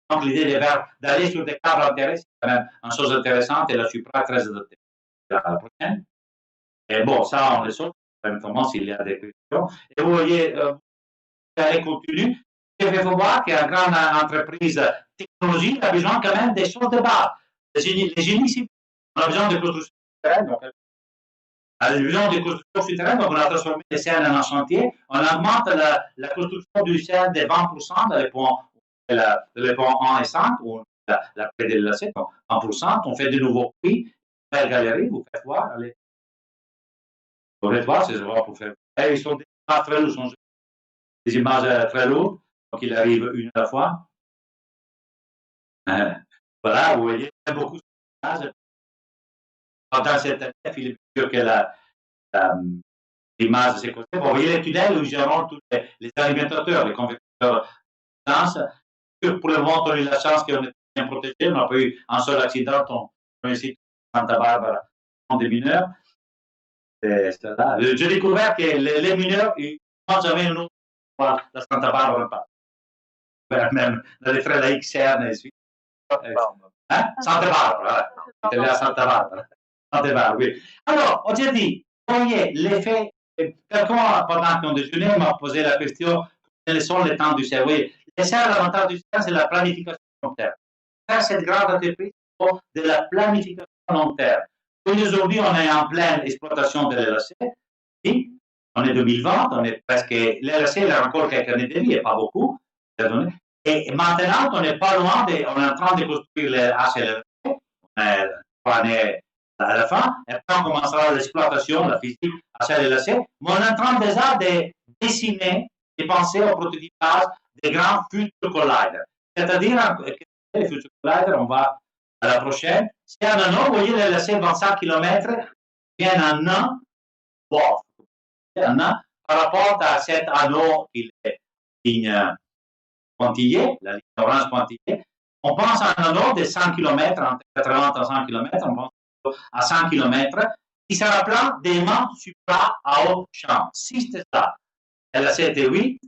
Donc, l'idée d'aller sur des câbles intéressants, c'est quand même une chose intéressante et là, je suis pas très adapté. À la prochaine. Et bon, ça, on le saute, éventuellement, s'il y a des questions. Et vous voyez, elle continue. Il faut voir qu'une grande entreprise technologique a besoin quand même des choses de base. Les génies civils, on a besoin de construction souterraine. Donc, on a besoin de construction souterraine, donc on a transformé les scènes en un chantier. On augmente la construction du ciel de 20% dans les ponts 1 et 5, ou la près de l'LHC, donc 1%. On fait de nouveaux prix. Belle galerie, vous faites voir. Allez. Vous faites voir, c'est vraiment pour faire. Et ils sont des images très lourdes, des images très lourdes, donc il arrive une à la fois. Voilà, vous voyez, il y a beaucoup d'images. Dans cette année, il est sûr que l'image de ces côtés. Vous voyez les tunnels où gérons tous les alimentateurs, les convertisseurs de puissance. Pour le moment, on a eu la chance qu'on est bien protégé. On n'a pas eu un seul accident. On ici Santa Barbara, des mineurs. J'ai découvert que les mineurs, ils ne mangent jamais une autre fois la Santa Barbara. Même dans les frères laïcs CERN et suite. Santa Barbara, voilà. Santa Barbara. Santa Barbara, oui. Alors, aujourd'hui, vous voyez l'effet. Quelqu'un, pendant qu'on déjeunait, m'a posé la question quels sont les temps du ciel. Oui, l'avantage du ciel, c'est la planification long terme. Faire cette grande entreprise de la planification long terme. Aujourd'hui, on est en pleine exploitation de l'LHC. On est 2020, on est presque. L'LHC, il a encore quelques années de vie, pas beaucoup. Et maintenant, on n'est pas loin, on est en train de construire le HLRC. On est 3 années à la fin. Et après, on commencera l'exploitation, la physique, HLRC. Mais on est en train déjà de dessiner, de penser au prototypage des grands future colliders. C'est-à-dire que les future colliders, on va à la prochaine. C'est un anneau, vous voyez, l'LHC 25 km, vient un an, bon, par rapport à cet anneau qui est ligne pointillée, la ligne orange pointillée. On pense à un anneau de 100 km, entre 80 et 100 km, on pense à 100 km, qui sera plein d'aimants supra à haut champ. Si c'est ça, LHC était 8,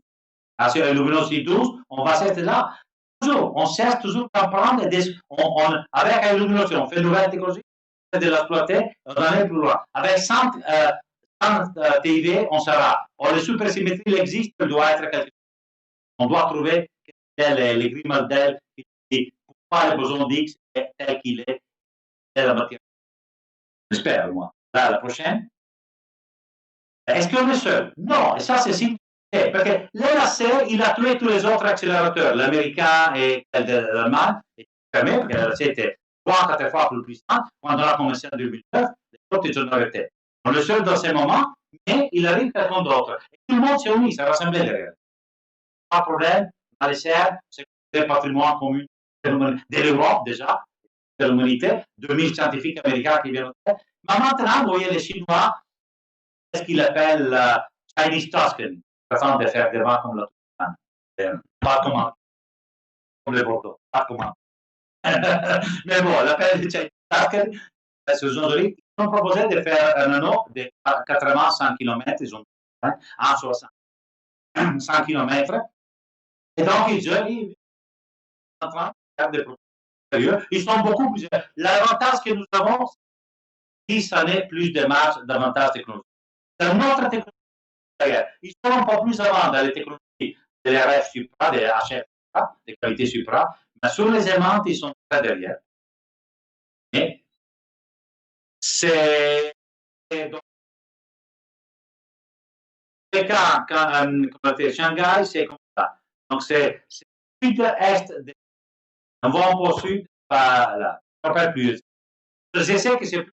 à Luminosité 12, on va rester là. Toujours, on cherche toujours à prendre avec la luminosité, on fait une nouvelle technologie, de l'exploiter, on va aller plus loin. Avec 100 TIV, on sera. Or, les supersymétries existent, il doit être quelque chose. On doit trouver les grilles modèles qui pourquoi le boson d'X est tel qu'il est, la matière. J'espère, moi. Là, la prochaine. Est-ce qu'on est seul? Non, et ça, c'est simple. Parce que l'LHC, il a tué tous les autres accélérateurs, l'américain et l'allemand, et fermé, parce que l'LHC était 3-4 fois plus puissant. Quand on a commencé en 2009, les autres, ils ont arrêté. On est le seul dans ces moments, mais il arrive quelqu'un d'autre. Et tout le monde s'est uni, ça rassemblait derrière. Pas de problème, dans les serres, c'est le patrimoine commun de l'Europe déjà, de l'humanité, 2000 scientifiques américains qui viennent. Mais maintenant, vous voyez les Chinois, c'est ce qu'ils appellent Chinese Tuscan. Façon de faire des vins comme la Toscane. Pas comment. Comme le Bordeaux. Pas comment. Mais bon, l'appel de Chinese Basket, ce sont ils ont proposé de faire un anneau de 80-100 km, ils ont dit, en 60, 100 km. Et donc, ils sont en train de faire des projets sérieux. Ils sont beaucoup plus. L'avantage que nous avons, 10 années plus de marge d'avantage technologique. Dans notre technologie, ils sont un peu plus avant dans les technologies des RF Supra, des HF Supra, des qualités Supra, mais sur les aimantes, ils sont très derrière. Mais c'est donc, les cas, comme Shanghai, c'est comme ça. Donc, c'est sud-est, on va un peu sud, là, on ne plus. Je sais que c'est plus,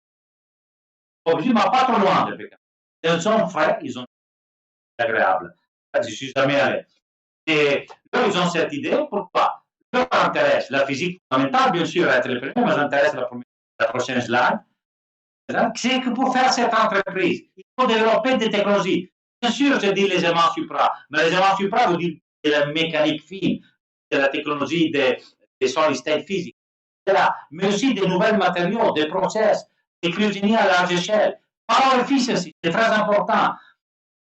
mais pas trop loin de Pékin. Ils sont frais, ils sont agréables. Je ne suis jamais allé. Et là, ils ont cette idée, pourquoi? Leur intéresse la physique fondamentale, bien sûr, être le premier, mais j'intéresse la prochaine slide. C'est que pour faire cette entreprise, il faut développer des technologies. Bien sûr, je dis les aimants supra, mais les aimants supra vous dites de la mécanique fine, de la technologie des solid state physics, etc. Mais aussi des nouveaux matériaux, des process, des cuisiniers à large échelle. Power efficiency, c'est très important.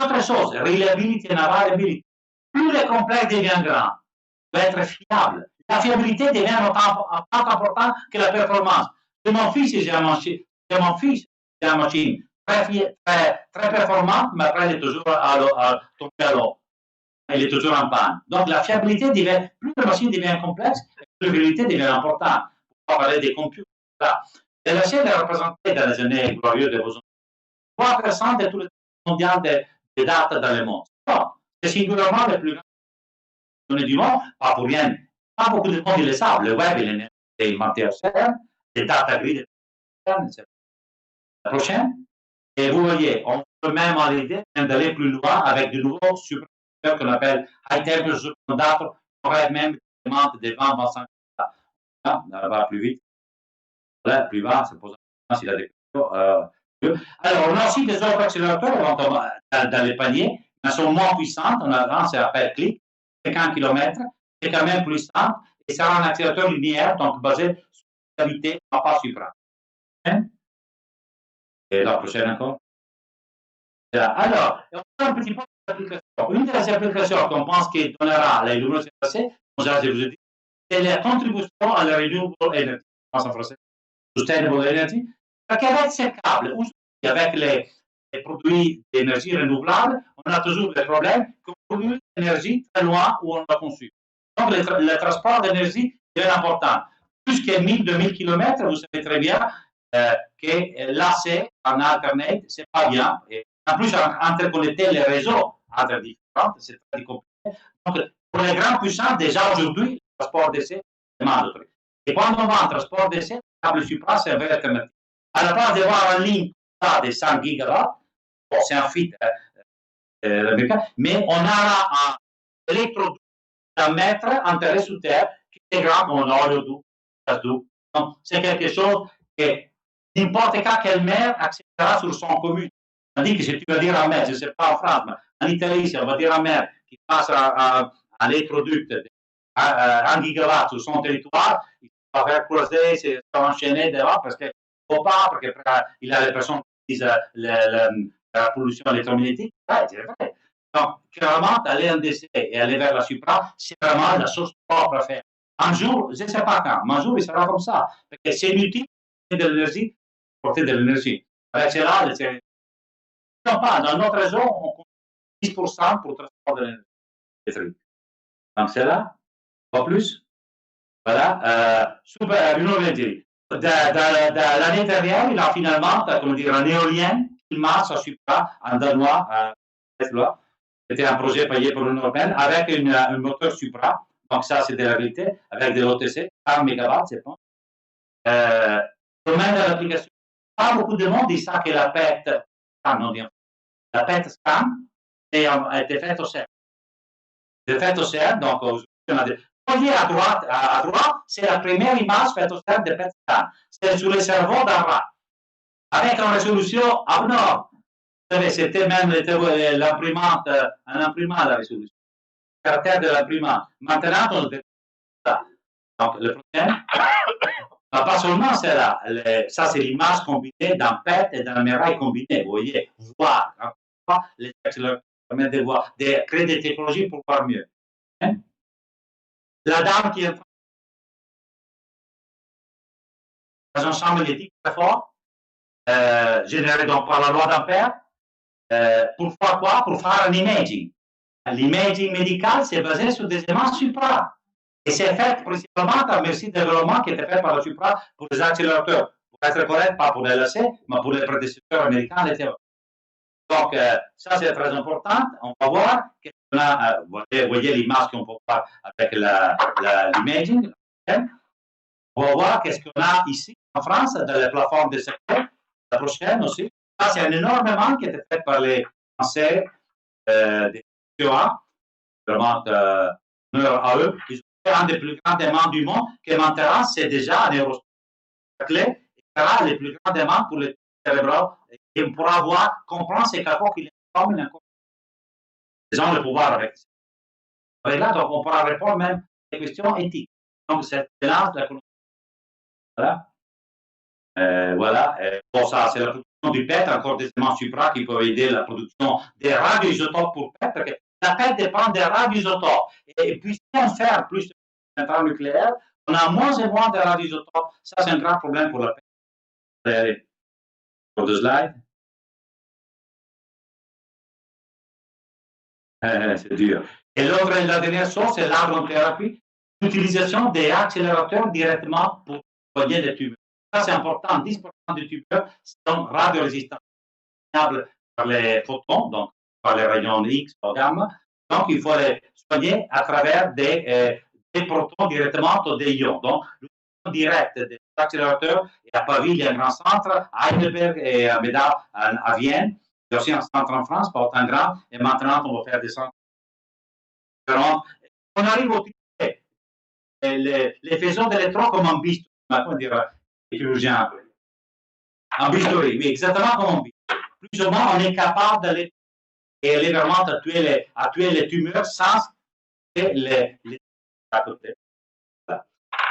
Autre chose, reliability and availability. Plus le complexe devient grand, doit être fiable. La fiabilité devient autant importante que la performance. Mon fils, j'ai mon fils, c'est une machine très performante, mais après, il est toujours tombé à l'eau. Il est toujours en panne. Donc, la fiabilité devient, plus la machine devient complexe, plus la fiabilité devient importante. Pour parler des computers. Et la chaîne est représentée dans les années glorieuses de vos 3% de tout le mondial de data dans le monde. C'est singulièrement le plus grand données du monde, pas pour rien. Pas beaucoup de monde le savent. Le web, il est inventé au CERN, les data grids, c'est la prochaine. Et vous voyez, on peut même en l'idée d'aller plus loin avec de nouveaux superconducteurs qu'on appelle high temperature superconductors, on aurait même des demandes de 20-25 là, on va plus vite. Là, plus bas, c'est pour ça s'il a des alors, on a aussi des autres accélérateurs dans les paniers, mais sont moins puissantes. On a un, c'est appelé clic, 50 km, c'est quand même puissant, et c'est un accélérateur linéaire, donc basé sur la gravité, pas supra. Et la prochaine encore. Alors, on a un petit peu d'applications. Une des applications qu'on pense qu'il donnera la luminosité passée, je vous ai dit, c'est la contribution à la renewable energy. Je pense en français. Sustainable energy. Parce qu'avec ces câbles, avec les produits d'énergie renouvelable, on a toujours des problèmes qu'on produit l'énergie très loin où on l'a conçu. Donc, le transport d'énergie est important. Plus que 1000-2000 km, vous savez très bien que l'AC en Alternate, c'est pas bien. Et en plus, interconnecter les réseaux entre différents, c'est très compliqué. Donc, pour les grands puissants, déjà aujourd'hui, le transport d'essai demande d'autres. Et quand on va en transport d'essai, le câble supra, c'est un vrai alternative. À la place d'avoir un ligne de 100 gigawatts, bon, c'est un fit, mais on a un électroduc à mettre enterré sous terre qui est grand, on a l'oléoduc, donc c'est quelque chose que n'importe quelle mer acceptera sur son commune. Tandis que si tu veux dire en mer, je ne sais pas en France, mais en Italie, si on va dire en mer qui passe à l'électroduc de 1 gigawatt sur son territoire, il va faire croiser, c'est enchaîner devant parce que faut pas, parce qu'il a les personnes qui disent la pollution électromagnétique. Ouais, c'est vrai. Donc, clairement, aller en décès et aller vers la supra, c'est vraiment la chose propre à faire. Un jour, je ne sais pas quand, mais un jour, il sera comme ça. Parce que c'est inutile de l'énergie, porter de l'énergie. Avec cela, non pas, dans notre réseau, on compte 10% pour transport de l'énergie. Donc, c'est là, pas plus. Voilà, super, une autre idée. L'année dernière, il a finalement, comment dire, un éolien qui marche à Supra, en danois, à Tesla. C'était un projet payé par l'Union européenne avec un moteur Supra. Donc, ça, c'est de la réalité, avec des OTC, 100 MW, c'est bon. Domaine de l'application. Pas beaucoup de monde dit ça que la PET scan, la PET scan a été faite au CERN. C'est fait au CERN, donc, on a des. Voyez à droite, c'est la première image faite au CERN de PET scan. C'est sur le cerveau d'un rat, avec une résolution abnorme. Vous savez, c'était même l'imprimante, un imprimant la résolution. Le caractère de l'imprimante. Maintenant, on fait ça. Donc, le prochain, pas seulement c'est là, ça c'est l'image combinée d'un PET et d'un MRI combiné. Vous voyez, voir, les accélérateurs permettent de voir, de créer des technologies pour voir mieux. Hein? La dame qui est dans un champ magnétique très fort, généré donc par la loi d'Ampère, pourquoi quoi? Pour faire un imaging. L'imaging médical, c'est basé sur des éléments supra. Et c'est fait principalement par merci développement qui était fait par le supra pour les accélérateurs. Pour être correct, pas pour les LHC, mais pour les prédécesseurs américains, les théories. Donc, ça, c'est très important. On va voir qu'est-ce qu'on a. Vous voyez l'image qu'on peut voir avec l'imaging. On va voir qu'est-ce qu'on a ici en France, dans les plateformes de secteur. La prochaine aussi. Ça, c'est un énormément qui était fait par les Français des COA. Vraiment, honneur à eux. Ils ont fait un des plus grands aimants du monde, qui maintenant, c'est déjà un euro. Clé, et sera les plus grands aimants pour les cérébraux. Et on pourra voir, comprendre ces calculs qu'il est comme une ils ont le pouvoir avec ça. Avec là, donc, on pourra répondre même à des questions éthiques. Donc, c'est l'élance de la connaissance. Voilà. Voilà. Bon, ça, c'est la production du PET, encore des éléments supra qui peuvent aider la production des radioisotopes pour PET, parce que la PET dépend des radioisotopes. Et puis, si on fait plus de centrales nucléaires, on a moins et moins de radioisotopes. Ça, c'est un grand problème pour la PET. Allez, pour deux slides. C'est dur. Et l'autre, la dernière chose, c'est l'adrothérapie, l'utilisation des accélérateurs directement pour soigner les tumeurs. Ça, c'est important. 10% des tumeurs sont radiorésistants par les photons, donc par les rayons X ou gamma. Donc, il faut les soigner à travers des protons directement ou des ions. Donc, l'utilisation directe des accélérateurs, et à Paris, il y a un grand centre, à Heidelberg et à Médard, à Vienne. Il y a aussi un centre en France, pas autant grand, et maintenant, on va faire des centres différents. On arrive à utiliser les faisceaux d'électrons comme un bistouri, comment dire, les chirurgiens. Un bistouri, oui, exactement comme un bistouri. Plus ou moins, on est capable d'aller et aller vraiment à tuer les tumeurs sans les à côté.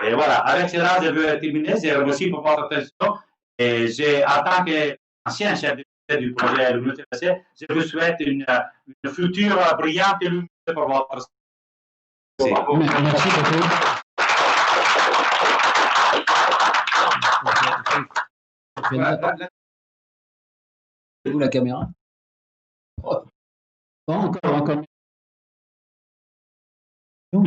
Et voilà, avec cela, je veux terminer. Je vous remercie pour votre attention. Et en tant qu'ancien chef du projet LUMINOTRC, je vous souhaite une future brillante et lumineuse pour votre. Merci beaucoup. Vous la caméra. Bon, encore. Je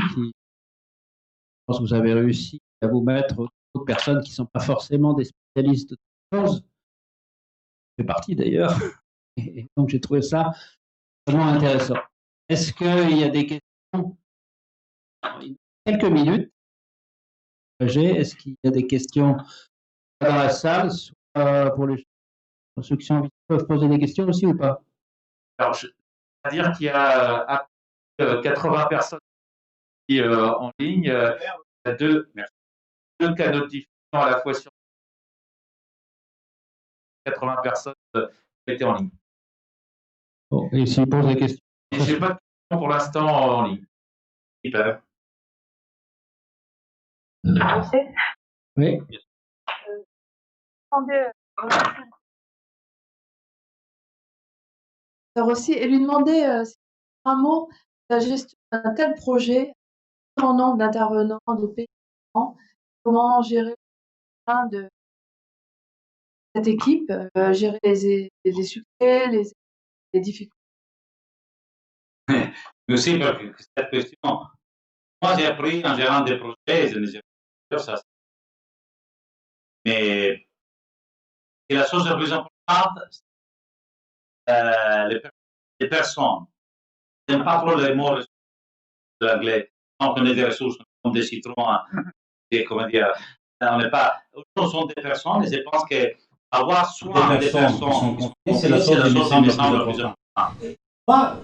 pense que vous avez réussi à vous mettre d'autres personnes qui ne sont pas forcément des spécialistes de choses. Je fais partie d'ailleurs. Et donc j'ai trouvé ça vraiment intéressant. Est-ce qu'il y a des questions? Quelques minutes. Est-ce qu'il y a des questions dans la salle, pour ceux qui sont invités peuvent poser des questions aussi ou pas? Alors, je vais dire qu'il y a 80 personnes en ligne. Il y a deux canaux de diffusion à la fois sur 80 personnes qui étaient en ligne. Bon, et s'ils posent des questions? Et je n'ai pas de questions pour l'instant en ligne. Hyper. Oui. Alors aussi, et lui demander un mot de la gestion d'un tel projet, un grand nombre d'intervenants, de pays, comment gérer de cette équipe, gérer les succès, les difficultés. Merci pour cette question. Moi, j'ai appris en gérant des projets, je les ai ça. Mais la chose la plus importante, les personnes. Je n'aime pas trop les mots de l'anglais. On connaît des ressources comme des citrons, et comment dire, on n'est pas. Autres sont des personnes, et je pense qu'avoir soin des personnes, c'est la chose qui me semble la plus importante.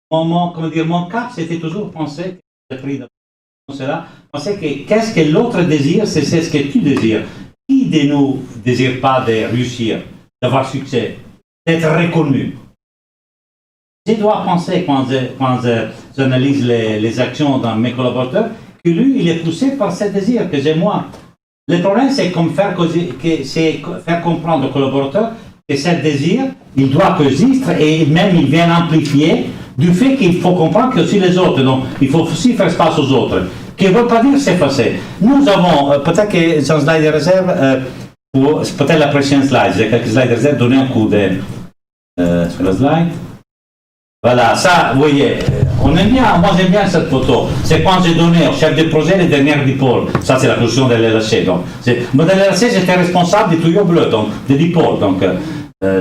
Mon cap, c'était toujours penser, penser que qu'est-ce que l'autre désire, c'est ce que tu désires. Qui de nous ne désire pas de réussir, d'avoir succès, d'être reconnu? Je dois penser, quand j'analyse les actions dans mes collaborateurs, que lui, il est poussé par ses désirs, que j'ai moi. Le problème, c'est comme faire comprendre au collaborateur que ce désir, il doit coexister et même il vient amplifier du fait qu'il faut comprendre que aussi les autres. Donc, il faut aussi faire espace aux autres. Ce qui ne veut pas dire s'effacer. Nous avons, peut-être que j'ai un slide de réserve, peut-être la prochaine slide, j'ai quelques slides de réserve, donner un coup de sur la slide. Voilà, ça, vous voyez, on aime bien, moi j'aime bien cette photo. C'est quand j'ai donné au chef de projet les dernières dipôles. Ça, c'est la construction de l'LHC. Donc, moi, dans l'LHC, j'étais responsable des tuyaux bleus, donc des dipôles. Donc,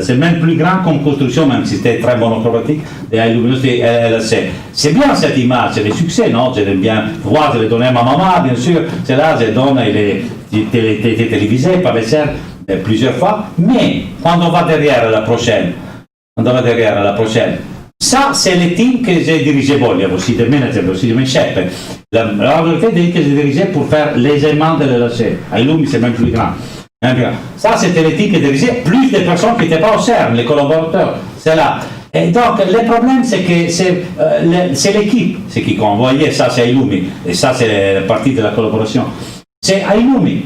c'est même plus grand comme construction, même si c'était très monochromatique, des LHC. C'est bien cette image, c'est le succès, non? J'aime bien voir, je l'ai donné à ma maman, bien sûr. C'est là, je donne, il est télévisé par les serres plusieurs fois. Mais, quand on va derrière la prochaine, ça, c'est le team que j'ai dirigé, bon, il y a aussi des managers, aussi des chefs. La réalité dit que j'ai dirigé pour faire les aimants de l'LHC. À Illumi, c'est même plus grand. Ça, c'était le team que dirigeait plus de personnes qui n'étaient pas au CERN, les collaborateurs. C'est là. Et donc, le problème, c'est que c'est l'équipe. C'est qui qu'on voyait, ça, c'est Illumi. Et ça, c'est la partie de la collaboration. C'est à Illumi.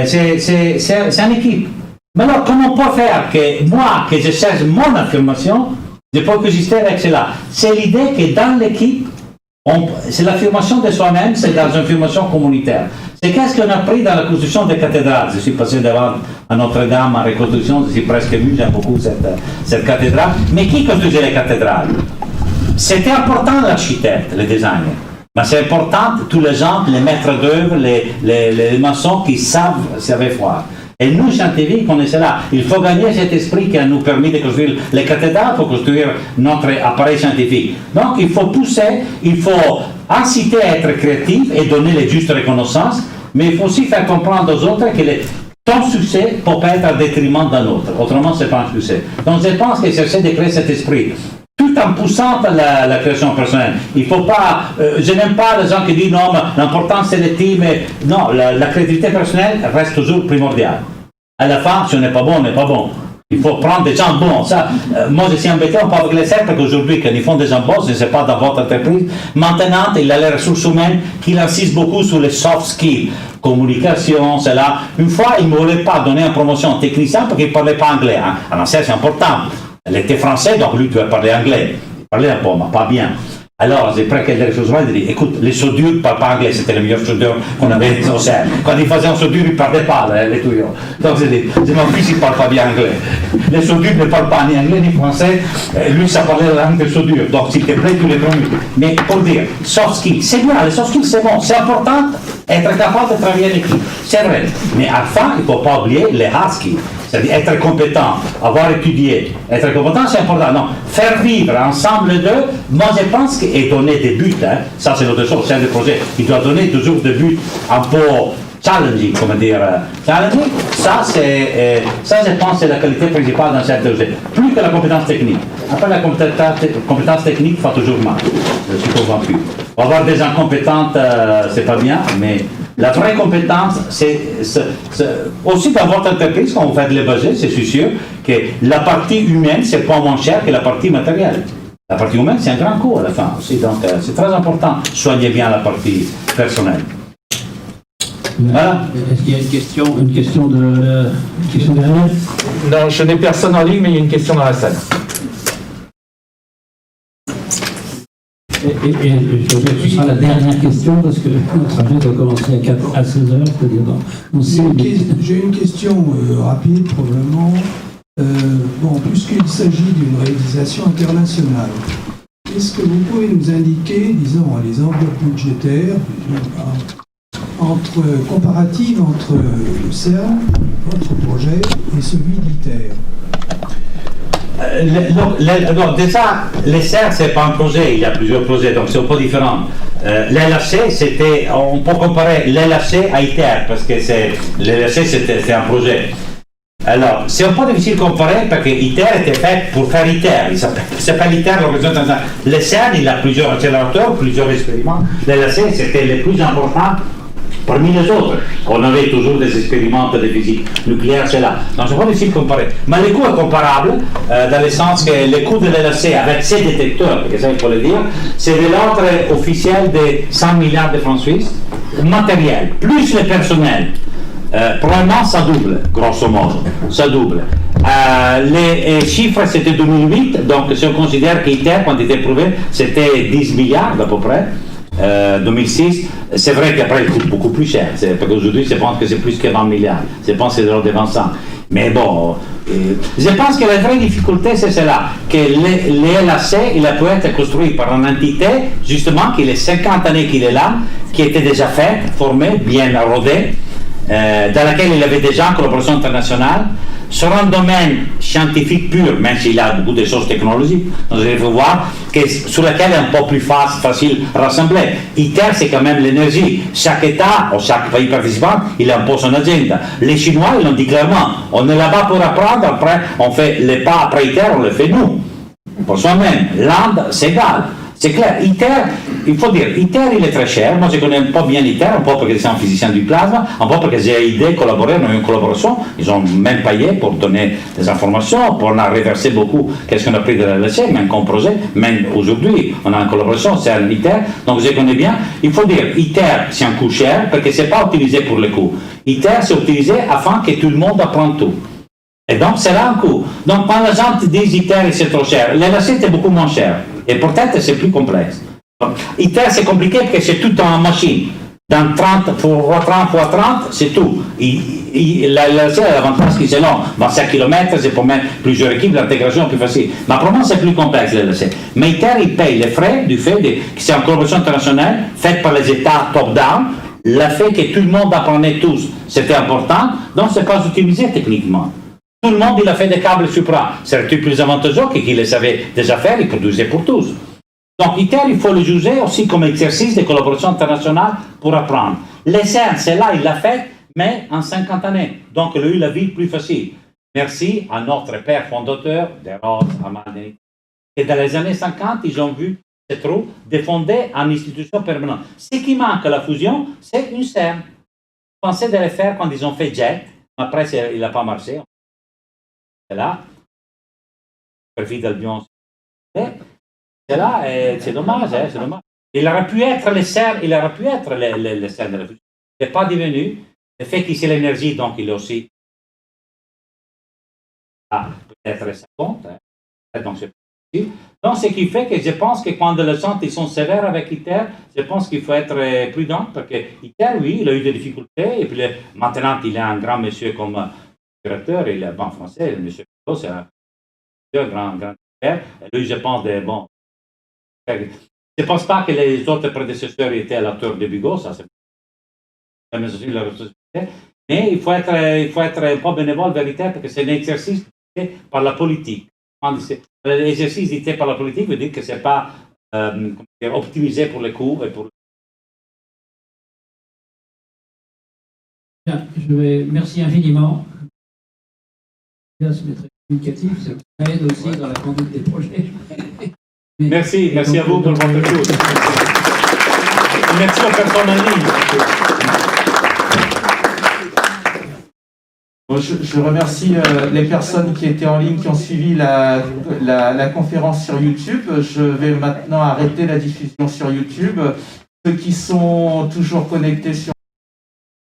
C'est une équipe. Mais alors, comment on peut faire que moi, que je cherche mon affirmation, je peux exister avec cela? C'est l'idée que dans l'équipe, c'est l'affirmation de soi-même, c'est dans une affirmation communautaire. C'est qu'est-ce qu'on a pris dans la construction des cathédrales. Je suis passé devant à Notre-Dame en reconstruction, je suis presque vu, j'aime beaucoup cette cathédrale. Mais qui construisait les cathédrales? C'était important l'architecte, le designer. Mais c'est important tous les gens, les maîtres d'œuvre, les maçons qui savaient voir. Et nous, scientifiques, on est là. Il faut gagner cet esprit qui a nous permis de construire les cathédrales pour construire notre appareil scientifique. Donc, il faut pousser, il faut inciter à être créatif et donner les justes reconnaissances, mais il faut aussi faire comprendre aux autres que ton succès peut pas être au détriment d'un autre. Autrement, c'est pas un succès. Donc, je pense que chercher de créer cet esprit, tout en poussant la création personnelle. Il faut pas, je n'aime pas les gens qui disent non, l'important c'est le team. Non, la créativité personnelle reste toujours primordiale. À la fin, si on n'est pas bon, on n'est pas bon. Il faut prendre des gens bons. Ça, moi, je suis embêté, on peut avec les cercles, parce qu'aujourd'hui, quand ils font des embauches, je ne sais pas dans votre entreprise, maintenant, il a les ressources humaines qui insistent beaucoup sur les soft skills. Communication, c'est là. Une fois, ils ne voulaient pas donner une promotion technicien parce qu'ils ne parlaient pas anglais. Hein. Alors, ça, c'est important. Elle était français, donc lui, tu vas parler anglais. Il parlait un peu, mais pas bien. Alors, j'ai pris quelques choses, il dit, écoute, les soudures ne parlent pas anglais, c'était le meilleur soudure qu'on avait au CERN. Quand il faisait en soudure, il ne parlait pas, les tuyaux. Donc, j'ai dit, mon fils, il ne parle pas bien anglais. Les soudures ne parlent pas ni anglais ni français, lui, ça parlait la langue de soudure. Donc, s'il te plaît, tu les promis. Mais pour dire, soft skills, c'est bien, les soft skills, c'est bon, c'est important, être capable de travailler en équipe, c'est vrai. Mais à la fin, il ne faut pas oublier les hard skills. C'est-à-dire être compétent, avoir étudié. Être compétent, c'est important. Non, faire vivre ensemble d'eux, moi je pense et donner des buts, hein, ça c'est l'autre chose, c'est un des projets, il doit donner toujours des buts un peu challenging, comment dire, challenging, ça je pense c'est la qualité principale dans cette projet, plus que la compétence technique. Après la compétence technique fait toujours mal, je suis convaincu. Avoir des gens compétents, c'est pas bien, mais la vraie compétence, c'est aussi dans votre entreprise, quand vous faites les budgets, c'est sûr que la partie humaine, c'est pas moins cher que la partie matérielle. La partie humaine, c'est un grand coût à la fin aussi, donc c'est très important. Soignez bien la partie personnelle. Voilà. Est-ce qu'il y a une question de Daniel? Non, je n'ai personne en ligne, mais il y a une question dans la salle. Et je dirais que ce sera la dernière question, parce que notre avis doit commencer à 16h. J'ai une question rapide, probablement. Puisqu'il s'agit d'une réalisation internationale, est-ce que vous pouvez nous indiquer, disons, les enveloppes budgétaires, comparatives entre le CERN, votre projet, et celui d'ITER? Déjà, le CERN, ce n'est pas un projet, il y a plusieurs projets, donc c'est un peu différent. L'LHC, on peut comparer l'LHC à ITER, parce que l'LHC, c'est un projet. Alors, c'est un peu difficile de comparer parce que ITER était fait pour faire ITER. Il s'appelle ITER, l'Organisation internationale. Le CERN, il a plusieurs accélérateurs, plusieurs expériments. L'LHC, c'était le plus important parmi les autres. On avait toujours des expériments de physique nucléaire, c'est là. Donc, c'est pas difficile de comparer. Mais le coût est comparable, dans le sens que le coût de l'LHC avec ses détecteurs, parce que ça, il faut le dire, c'est de l'ordre officiel de 100 milliards de francs suisses. matériel, plus le personnel, probablement ça double, grosso modo, ça double. Les chiffres c'était 2008, donc si on considère qu'ITER, quand il était prouvé, c'était 10 milliards à peu près. 2006, c'est vrai qu'après il coûte beaucoup plus cher, parce qu'aujourd'hui je pense que c'est plus que 20 milliards, je pense que c'est de l'ordre de 25. Mais bon, je pense que la vraie difficulté c'est cela, que le LHC il a pu être construit par une entité justement qui les 50 années qu'il est là, qui était déjà faite, formée, bien rodée, dans laquelle il avait déjà une collaboration internationale, sur un domaine scientifique pur, même s'il a beaucoup de choses technologiques, donc il faut voir, sur laquelle est un peu plus facile à rassembler. ITER, c'est quand même l'énergie. Chaque État, ou chaque pays participant, il a un peu son agenda. Les Chinois, ils l'ont dit clairement, on est là-bas pour apprendre, après, on fait les pas après ITER, on le fait nous, pour soi-même. L'Inde, c'est égal. C'est clair, ITER, il faut dire, ITER il est très cher, moi je connais un peu bien ITER, un peu parce que je suis un physicien du plasma, un peu parce que j'ai aidé, collaboré, on a eu une collaboration, ils ont même payé pour donner des informations, pour en reverser beaucoup, qu'est-ce qu'on a pris de la LHC, même comme projet, même aujourd'hui, on a une collaboration, c'est un ITER, donc je connais bien, il faut dire, ITER c'est un coût cher, parce que c'est pas utilisé pour le coût, ITER c'est utilisé afin que tout le monde apprenne tout. Et donc, c'est là un coût. Donc, quand les gens disent ITER, c'est trop cher, l'LHC est beaucoup moins cher. Et peut-être c'est plus complexe. ITER, c'est compliqué parce que c'est tout en machine. Dans 30 x 30 x 30, c'est tout. LHC a l'avantage que c'est long. 25 km, c'est pour mettre plusieurs équipes, l'intégration est plus facile. Mais probablement, c'est plus complexe, l'LHC. Mais ITER, il paye les frais du fait que c'est une collaboration internationale faite par les États top-down. Le fait que tout le monde apprenait tous, c'était important. Donc, ce n'est pas utilisé techniquement. Tout le monde, il a fait des câbles supra. C'est plus avantageux que qui les savait déjà faire, il produisait pour tous. Donc, ITER, il faut le juger aussi comme exercice de collaboration internationale pour apprendre. Les CERN, c'est là, il l'a fait, mais en 50 années. Donc, il a eu la vie plus facile. Merci à notre père fondateur, de Rhodes, Ahmad, et dans les années 50, ils ont vu ce trou de fonder une institution permanente. Ce qui manque à la fusion, c'est une CERN. Ils pensaient de le faire quand ils ont fait JET, mais après, il n'a pas marché. C'est là, perfide d'Albion, c'est là, c'est dommage, c'est dommage. Il aurait pu être les CERN, il aurait pu être les CERN de la fusion. Il n'est pas devenu. Le fait qu'il c'est l'énergie, donc il est aussi peut-être ça compte. Donc c'est possible. Donc ce qui fait que je pense que quand les gens ils sont sévères avec ITER, je pense qu'il faut être prudent parce que ITER, oui, il a eu des difficultés et puis maintenant il est un grand monsieur comme directeur, il est en français, le monsieur c'est un grand expert. Lui, je pense, je ne pense pas que les autres prédécesseurs étaient à la hauteur de Bigot, ça c'est la responsabilité. Mais il faut être un peu bénévole, vérité, parce que c'est un exercice par la politique. L'exercice dicté par la politique veut dire que ce n'est pas optimisé pour les coûts et pour. Bien, merci infiniment. C'est très communicatif, ça aide aussi dans la conduite des projets. Merci à vous pour votre écoute. Merci aux personnes en ligne. Bon, je remercie les personnes qui étaient en ligne, qui ont suivi la conférence sur YouTube. Je vais maintenant arrêter la diffusion sur YouTube. Ceux qui sont toujours connectés sur